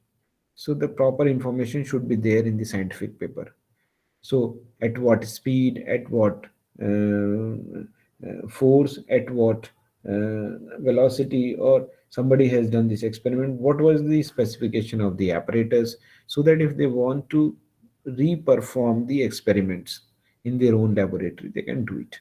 so the proper information should be there in the scientific paper. So at what speed, at what force, at what velocity, or somebody has done this experiment, what was the specification of the apparatus, so that if they want to re-perform the experiments in their own laboratory, they can do it.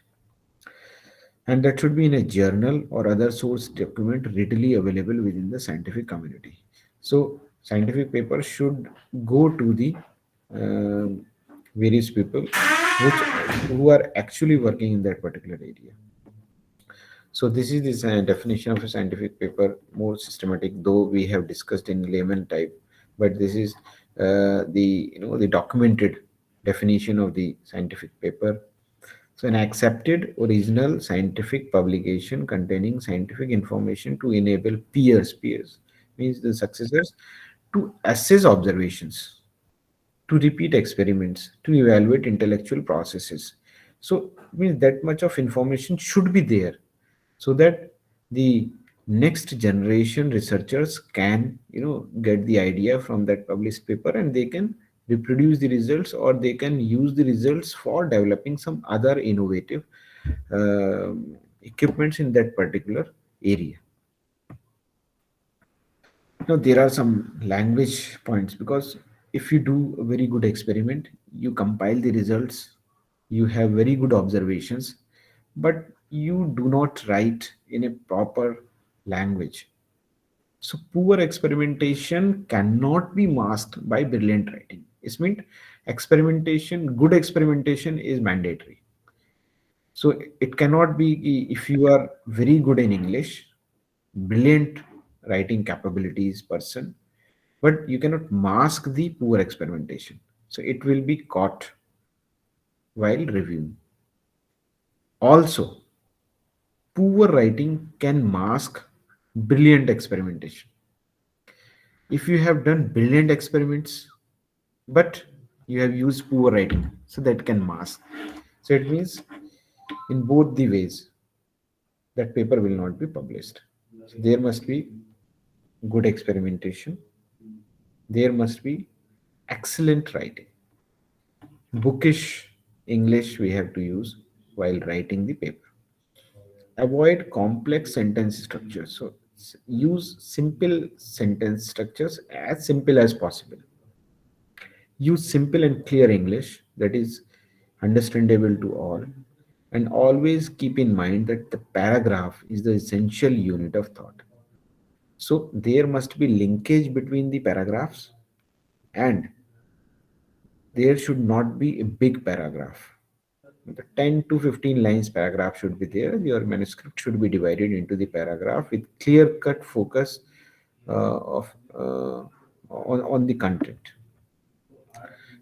And that should be in a journal or other source document readily available within the scientific community. So scientific papers should go to the various people which who are actually working in that particular area. So this is the definition of a scientific paper, more systematic, though we have discussed in layman type, but this is the documented definition of the scientific paper. So an accepted original scientific publication containing scientific information to enable peers means the successors, to assess observations, to repeat experiments, to evaluate intellectual processes. So means that much of information should be there, so that the next generation researchers can get the idea from that published paper, and they can reproduce the results, or they can use the results for developing some other innovative equipments in that particular area. Now there are some language points, because if you do a very good experiment, you compile the results, you have very good observations, but you do not write in a proper language. So poor experimentation cannot be masked by brilliant writing. It means experimentation, good experimentation is mandatory. So it cannot be if you are very good in English, brilliant writing capabilities person, but you cannot mask the poor experimentation. So it will be caught while reviewing. Also, poor writing can mask brilliant experimentation. If you have done brilliant experiments, but you have used poor writing, so that can mask. So it means in both the ways that paper will not be published. So there must be good experimentation, there must be excellent writing. Bookish English we have to use while writing the paper. Avoid complex sentence structures. So use simple sentence structures, as simple as possible. Use simple and clear English that is understandable to all. And always keep in mind that the paragraph is the essential unit of thought. So there must be linkage between the paragraphs, and there should not be a big paragraph. The 10 to 15 lines paragraph should be there. Your manuscript should be divided into the paragraph with clear cut focus of on the content.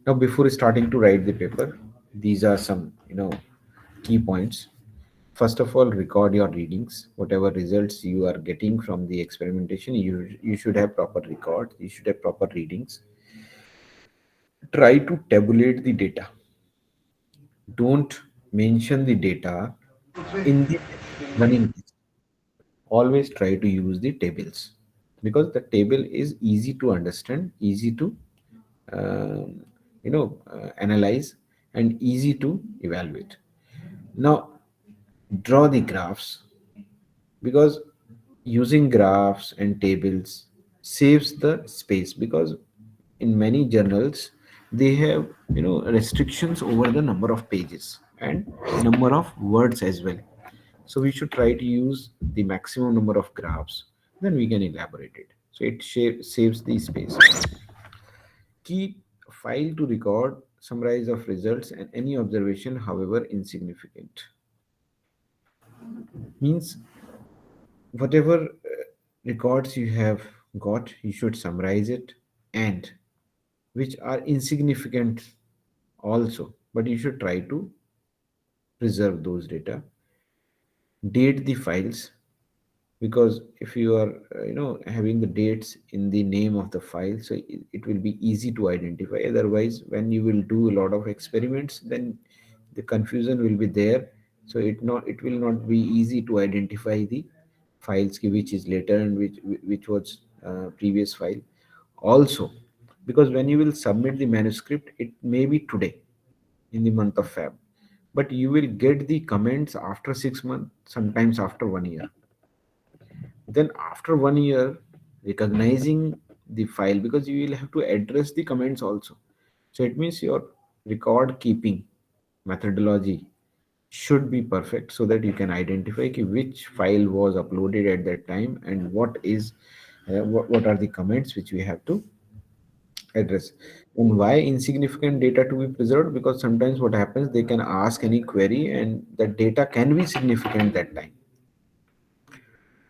Now before starting to write the paper, these are some key points. First of all, record your readings. Whatever results you are getting from the experimentation, you should have proper records, you should have proper readings. Try to tabulate the data. Don't mention the data in the running test. Always try to use the tables, because the table is easy to understand, easy to analyze, and easy to evaluate. Now draw the graphs, because using graphs and tables saves the space, because in many journals they have restrictions over the number of pages and number of words as well. So we should try to use the maximum number of graphs, then we can elaborate it, so it saves the space. Keep a file to record summarize of results and any observation, however insignificant. Means whatever records you have got, you should summarize it, and which are insignificant also, but you should try to preserve those data. Date the files, because if you are having the dates in the name of the file, so it will be easy to identify. Otherwise, when you will do a lot of experiments, then the confusion will be there. So it will not be easy to identify the files which is later and which was previous file. Also, because when you will submit the manuscript, it may be today in the month of Feb, but you will get the comments after 6 months, sometimes after 1 year. Then after 1 year, recognizing the file, because you will have to address the comments also. So it means your record keeping methodology should be perfect, so that you can identify ki which file was uploaded at that time and what are the comments which we have to address. And why insignificant data to be preserved? Because sometimes what happens, they can ask any query and the data can be significant that time.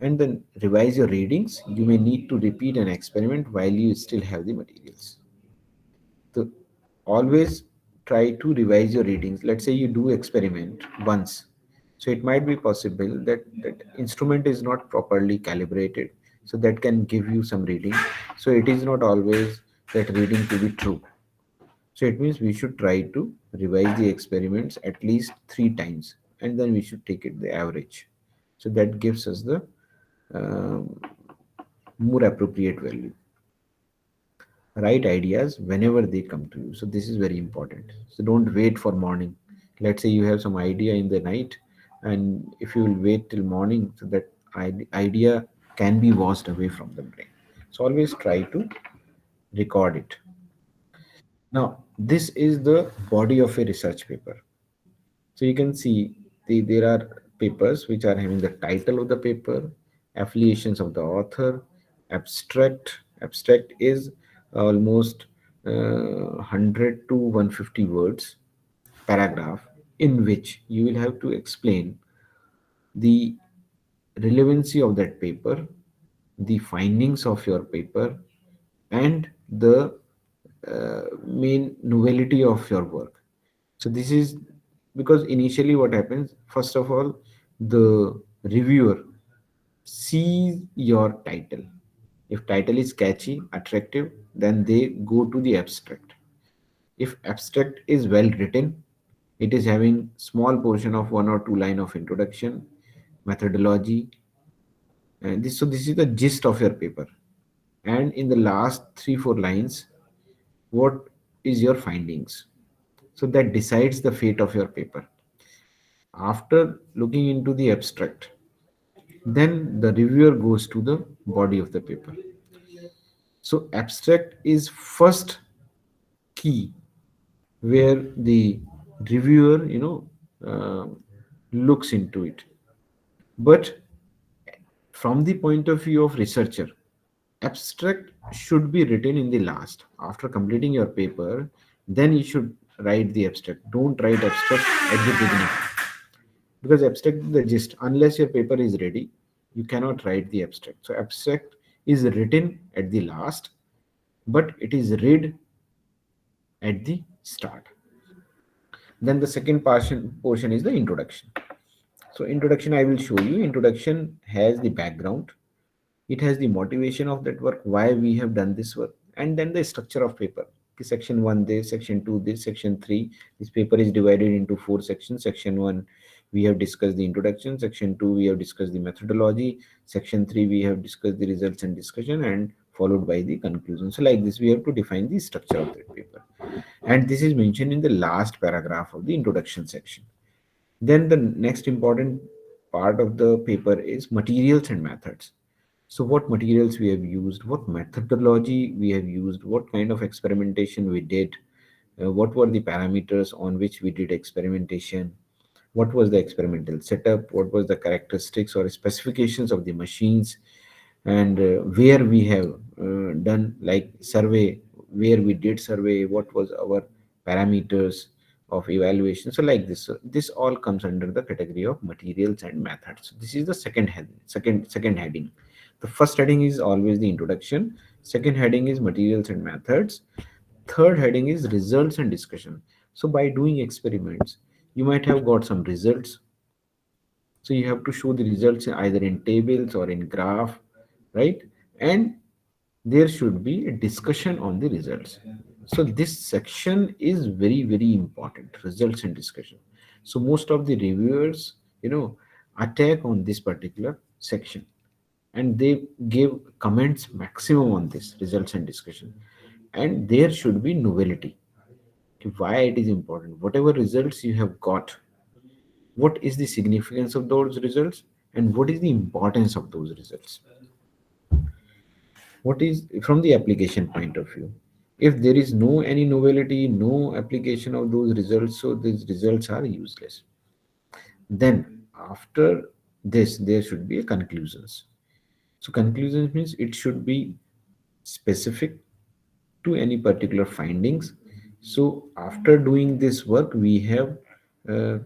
And then revise your readings. You may need to repeat an experiment while you still have the materials. So always try to revise your readings. Let's say you do experiment once. So it might be possible that that instrument is not properly calibrated. So that can give you some reading. So it is not always that reading to be true. So it means we should try to revise the experiments at least 3 times, and then we should take it the average. So that gives us the um, more appropriate value. Write ideas whenever they come to you. So this is very important. So don't wait for morning. Let's say you have some idea in the night, and if you will wait till morning, so that idea can be washed away from the brain. So always try to record it. Now, this is the body of a research paper. So you can see there are papers which are having the title of the paper, affiliations of the author, abstract. Abstract is almost 100 to 150 words, paragraph, in which you will have to explain the relevancy of that paper, the findings of your paper, and the main novelty of your work. So this is because initially what happens, first of all, the reviewer sees your title. If title is catchy, attractive, then they go to the abstract. If abstract is well written, it is having small portion of 1 or 2 line of introduction, methodology, and this is the gist of your paper. And in the last 3 4 lines, what is your findings? So that decides the fate of your paper. After looking into the abstract, then the reviewer goes to the body of the paper. So abstract is first key where the reviewer, looks into it. But from the point of view of researcher, abstract should be written in the last. After completing your paper, then you should write the abstract. Don't write abstract at the beginning, because abstract is the gist. Unless your paper is ready, you cannot write the abstract. So abstract is written at the last, but it is read at the start. Then the second portion is the introduction. So introduction, I will show you. Introduction has the background, it has the motivation of that work, why we have done this work, and then the structure of paper. Section 1 this, section 2 this, section 3. This paper is divided into 4 sections. Section 1, we have discussed the introduction. Section 2, we have discussed the methodology. Section 3, we have discussed the results and discussion, and followed by the conclusion. So like this, we have to define the structure of that paper. And this is mentioned in the last paragraph of the introduction section. Then the next important part of the paper is materials and methods. So what materials we have used, what methodology we have used, what kind of experimentation we did, what were the parameters on which we did experimentation, what was the experimental setup, what was the characteristics or specifications of the machines, and where we have done like survey, where we did survey, what was our parameters of evaluation. So like this, so this all comes under the category of materials and methods. So this is the second heading. The first heading is always the introduction, second heading is materials and methods, third heading is results and discussion. So by doing experiments, you might have got some results. So you have to show the results either in tables or in graph, right? And there should be a discussion on the results. So this section is very, very important, results and discussion. So most of the reviewers, attack on this particular section, and they give comments maximum on this results and discussion. And there should be novelty. Why it is important? Whatever results you have got, what is the significance of those results, and what is the importance of those results. What is from the application point of view, if there is no any novelty, no application of those results, so these results are useless. Then after this there should be a conclusions. So conclusions means it should be specific to any particular findings. So after doing this work we have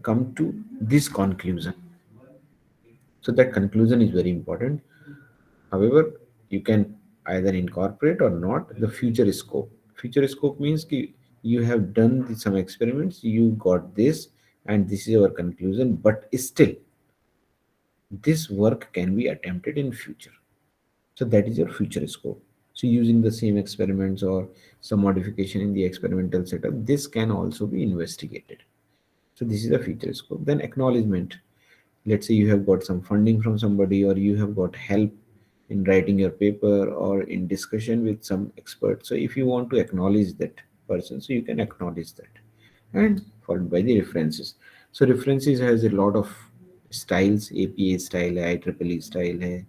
come to this conclusion. So that conclusion is very important. However, you can either incorporate or not the future scope. Future scope means ki you have done some experiments, you got this, and this is our conclusion, but still this work can be attempted in future. So that is your future scope. So using the same experiments or some modification in the experimental setup, this can also be investigated. So this is the future scope. Then acknowledgement. Let's say you have got some funding from somebody, or you have got help in writing your paper or in discussion with some expert. So if you want to acknowledge that person, so you can acknowledge that. And followed by the references. So references has a lot of styles. APA style hai, IEEE style hai,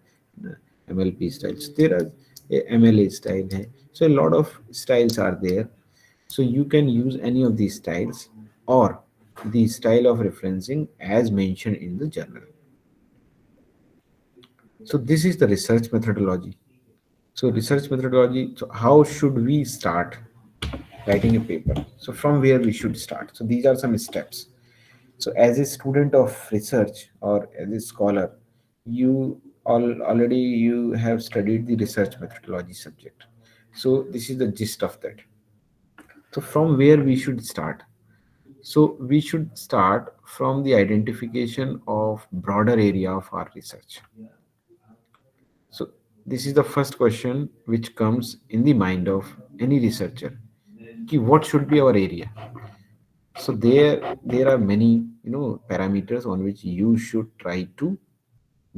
MLP styles there are, MLA style hai. So a lot of styles are there. So you can use any of these styles or the style of referencing as mentioned in the journal. So this is the research methodology. So research methodology, so how should we start writing a paper? So from where we should start? So these are some steps. So as a student of research or as a scholar, you already you have studied the research methodology subject. So this is the gist of that. So from where we should start? So we should start from the identification of broader area of our research. So this is the first question which comes in the mind of any researcher. Ki what should be our area? So there are many parameters on which you should try to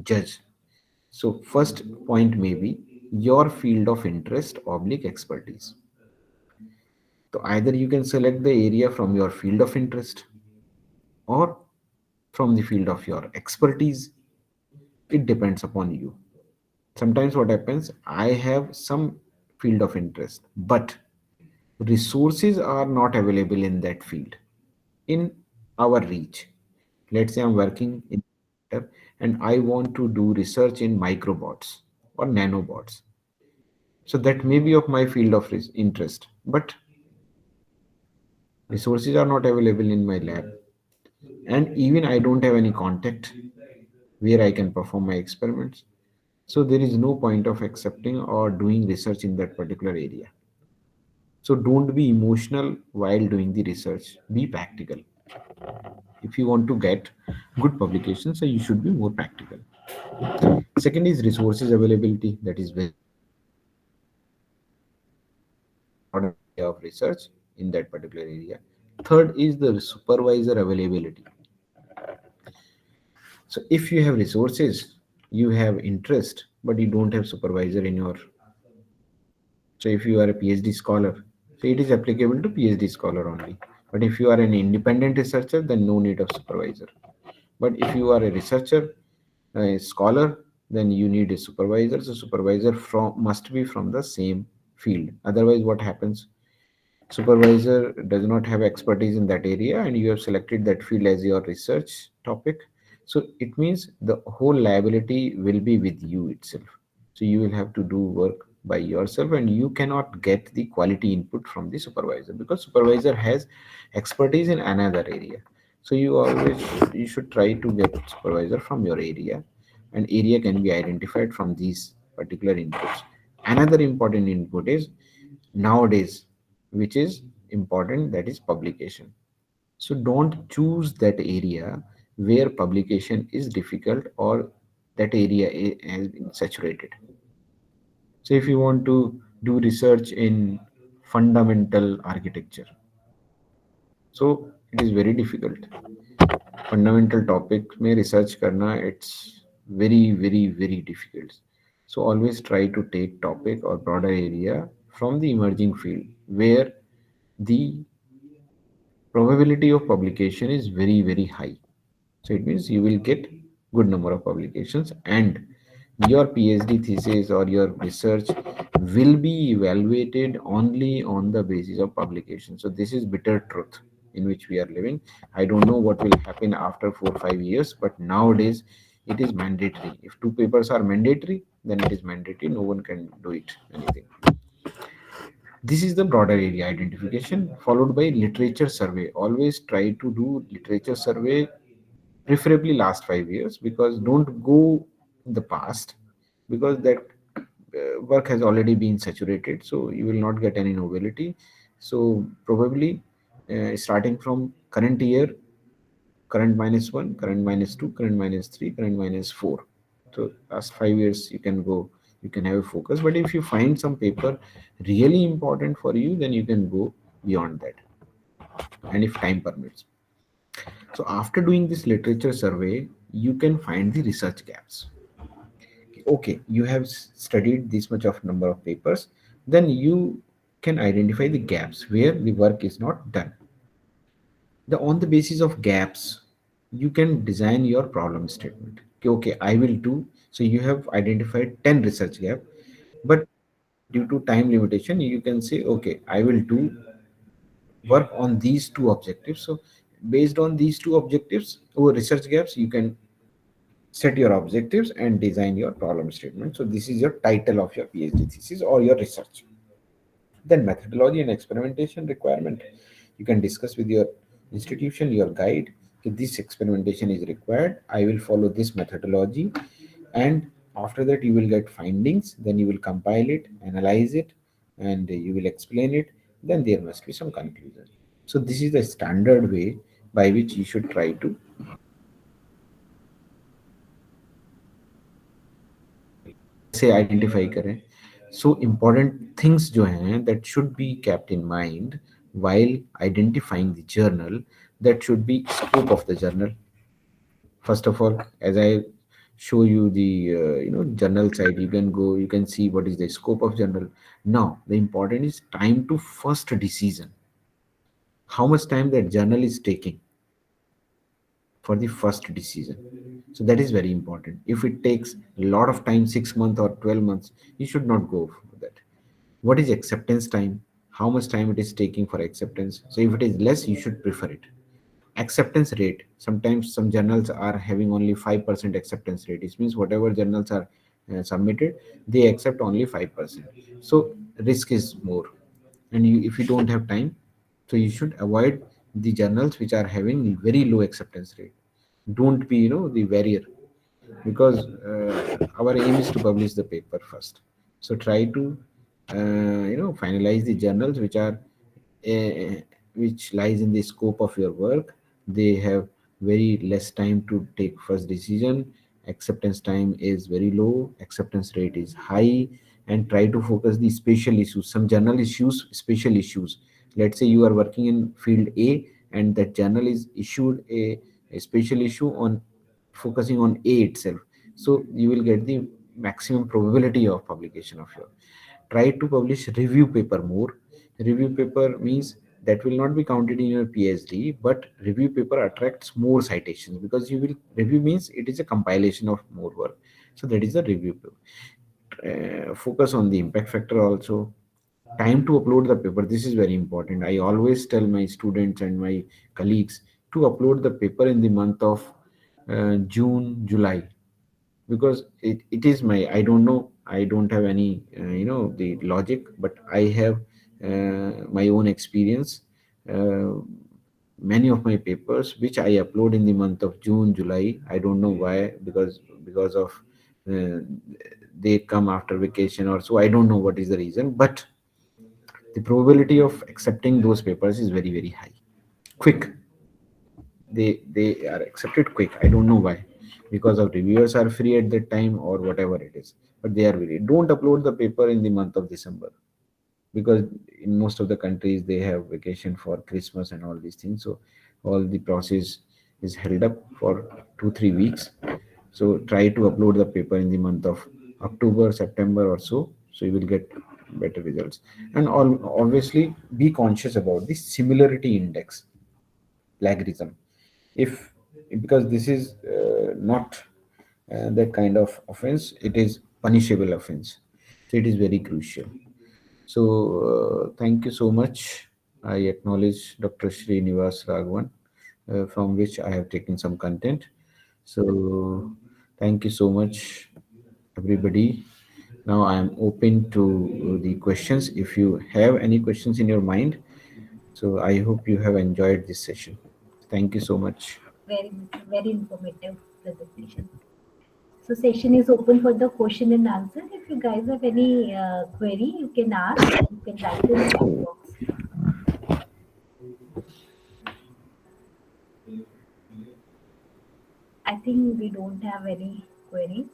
judge. So first point may be your field of interest oblique expertise. So either you can select the area from your field of interest or from the field of your expertise. It depends upon you. Sometimes what happens, I have some field of interest, but resources are not available in that field in our reach. Let's say I'm working in and I want to do research in microbots or nanobots. So that may be of my field of interest, but resources are not available in my lab, and even I don't have any contact where I can perform my experiments. So there is no point of accepting or doing research in that particular area. So don't be emotional while doing the research. Be practical. If you want to get good publications, so you should be more practical. Second is resources availability. That is very important area of research in that particular area. Third is the supervisor availability. So if you have resources, you have interest, but you don't have supervisor in your. So if you are a PhD scholar, so it is applicable to PhD scholar only. But if you are an independent researcher, then no need of supervisor. But if you are a researcher, a scholar, then you need a supervisor. So supervisor from must be from the same field. Otherwise, what happens? Supervisor does not have expertise in that area, and you have selected that field as your research topic. So it means the whole liability will be with you itself. So you will have to do work by yourself, and you cannot get the quality input from the supervisor because supervisor has expertise in another area. So you should try to get supervisor from your area, and area can be identified from these particular inputs. Another important input is nowadays, which is important, that is publication. So don't choose that area where publication is difficult or that area has been saturated. So if you want to do research in fundamental architecture, so it is very difficult. Fundamental topic में research करना, it's very difficult. So always try to take topic or broader area from the emerging field where the probability of publication is very high. So it means you will get good number of publications, and your PhD thesis or your research will be evaluated only on the basis of publication. So this is bitter truth in which we are living. I don't know what will happen after 4 or 5 years, but nowadays it is mandatory. If two papers are mandatory, then it is mandatory. No one can do it anything. This is the broader area identification, followed by literature survey. Always try to do literature survey, preferably last 5 years, because don't go in the past, because that work has already been saturated, so you will not get any novelty. So probably starting from current year, current minus one, current minus two, current minus three, current minus four. So last 5 years you can go, you can have a focus. But if you find some paper really important for you, then you can go beyond that, and if time permits. So after doing this literature survey, you can find the research gaps. Okay, you have studied this much of number of papers, then you can identify the gaps where the work is not done. The on the basis of gaps, you can design your problem statement. Okay, okay, I will do. So you have identified 10 research gap, but due to time limitation, you can say, okay, I will do work on these two objectives. So based on these two objectives or research gaps, you can set your objectives and design your problem statement. So this is your title of your PhD thesis or your research. Then methodology and experimentation requirement. You can discuss with your institution, your guide. If this experimentation is required, I will follow this methodology. And after that, you will get findings. Then you will compile it, analyze it, and you will explain it. Then there must be some conclusion. So this is the standard way by which you should try to से identify करें. So important things जो हैं that should be kept in mind while identifying the journal, that should be scope of the journal. First of all, as I show you the journal side, you can go, you can see what is the scope of journal. Now the important is time to first decision, how much time that journal is taking for the first decision. So that is very important. If it takes a lot of time, 6 months or 12 months, you should not go for that. What is acceptance time? How much time it is taking for acceptance? So if it is less, you should prefer it. Acceptance rate. Sometimes some journals are having only 5% acceptance rate. It means whatever journals are submitted, they accept only 5%. So risk is more. And if you don't have time, so you should avoid the journals which are having very low acceptance rate. Don't be the barrier, because our aim is to publish the paper first. So try to finalize the journals which are uh, which lies in the scope of your work. They have very less time to take first decision. Acceptance time is very low, acceptance rate is high. And try to focus the special issues, some journal issues, special issues. Let's say you are working in field A, and that journal is issued a special issue on focusing on A itself. So you will get the maximum probability of publication of your. Try to publish review paper more. Review paper means that will not be counted in your PhD, but review paper attracts more citations, because you will review means it is a compilation of more work. So that is the review paper. Focus on the impact factor also. Time to upload the paper, this is very important. I always tell my students and my colleagues to upload the paper in the month of June, July, because it is my, I don't know, I don't have any the logic, but I have my own experience. uh, Many of my papers which I upload in the month of June, July, I don't know why, because of uh, they come after vacation or so, I don't know what is the reason, but the probability of accepting those papers is very, very high. Quick, they are accepted quick. I don't know why, because of reviewers are free at that time or whatever it is, but they are very. Don't upload the paper in the month of December, because in most of the countries they have vacation for Christmas and all these things. So all the process is held up for 2 3 weeks. So try to upload the paper in the month of October, September or so, so you will get better results. And obviously be conscious about the similarity index, plagiarism. If, because this is not that kind of offense, it is punishable offense. So it is very crucial. So thank you so much. I acknowledge Dr. Srinivas Raghavan, from which I have taken some content. So thank you so much, everybody. Now I am open to the questions. If you have any questions in your mind, so I hope you have enjoyed this session. Thank you so much. Very, very informative presentation. So session is open for the question and answer. If you guys have any query, you can ask. You can write in the chat box. I think we don't have any query.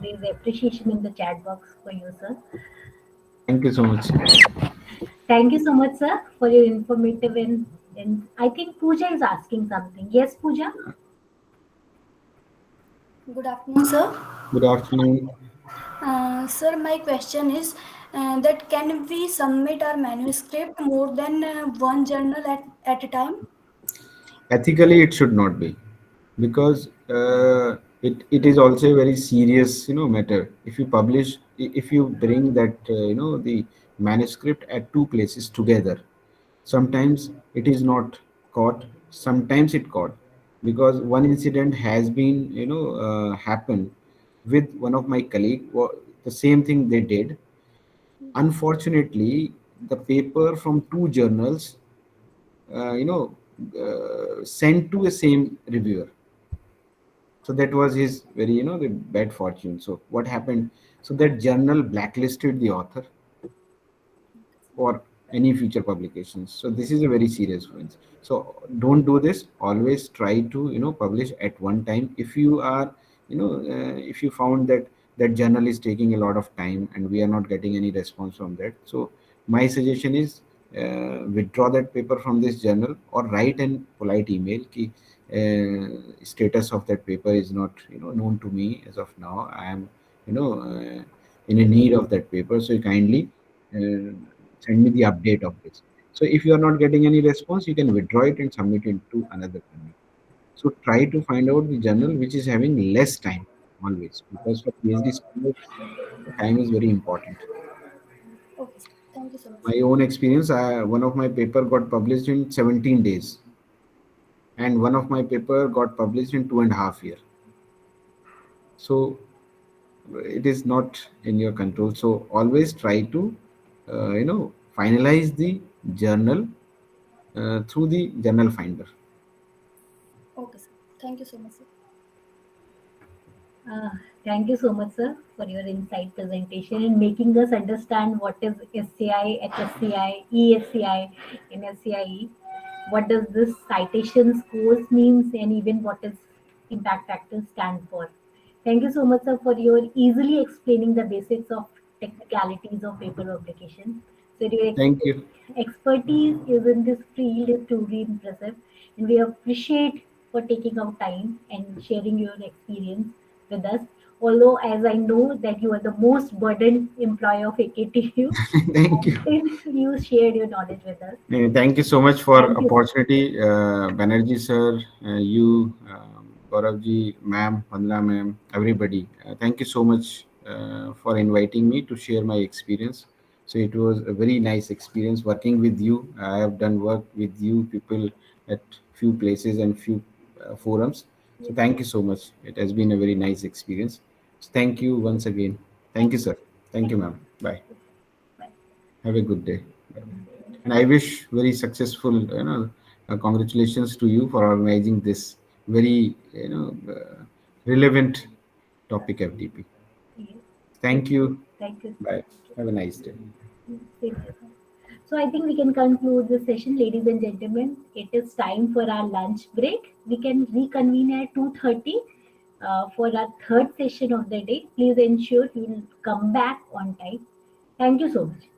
There is appreciation in the chat box for you, sir. Thank you so much. Thank you so much, sir, for your informative and I think Pooja is asking something. Yes, Pooja? Good afternoon, sir. Good afternoon. Sir, my question is that can we submit our manuscript more than one journal at a time? Ethically, it should not be, because it is also a very serious matter. If you publish, if you bring that the manuscript at two places together, sometimes it is not caught, sometimes it caught, because one incident has been happened with one of my colleague. The same thing they did. Unfortunately, the paper from two journals uh, you know sent to a same reviewer. So that was his very the bad fortune. So what happened, so that journal blacklisted the author for any future publications. So this is a very serious offense. So don't do this. Always try to publish at one time. If you are if you found that that journal is taking a lot of time and we are not getting any response from that, so my suggestion is withdraw that paper from this journal, or write an polite email ki, status of that paper is not known to me as of now. I am in a need of that paper, so you kindly uh, send me the update of this. So if you are not getting any response, you can withdraw it and submit it to another journal. So try to find out the journal which is having less time always, because for PhD scholars, time is very important. Okay, sir. Thank you so much, My sir. own experience, one of my paper got published in 17 days, and one of my paper got published in 2.5 years. So it is not in your control. So always try to finalize the journal through the journal finder. Okay, sir. Thank you so much, sir. Uh, Thank you so much, sir, for your insight presentation and making us understand what is SCI, HSCI, ESCI, and SCIE. What does this citation scores means, and even what is impact factors stand for. Thank you so much, sir, for your easily explaining the basics of technicalities of paper publication. So your Thank you. expertise is in this field is truly impressive, and we appreciate for taking out time and sharing your experience with us. Although, as I know that you are the most burdened employee of AKTU, Thank you. you shared your knowledge with us. Thank you so much for Thank you. opportunity, Banerjee sir, you, Gauravji, ma'am, Vandana ma'am, everybody. Thank you so much for inviting me to share my experience. So it was a very nice experience working with you. I have done work with you people at few places and few forums. So thank you so much. It has been a very nice experience. So thank you once again. Thank Thank you, you. sir. Thank you, ma'am. Bye. Bye. Have a good day. And I wish very successful, congratulations to you for organizing this very, relevant topic, FDP. Yes. Thank you. Thank you. Bye. Have a nice day. Same here. So I think we can conclude this session, ladies and gentlemen. It is time for our lunch break. We can reconvene at 2:30 for our third session of the day. Please ensure you will come back on time. Thank you so much.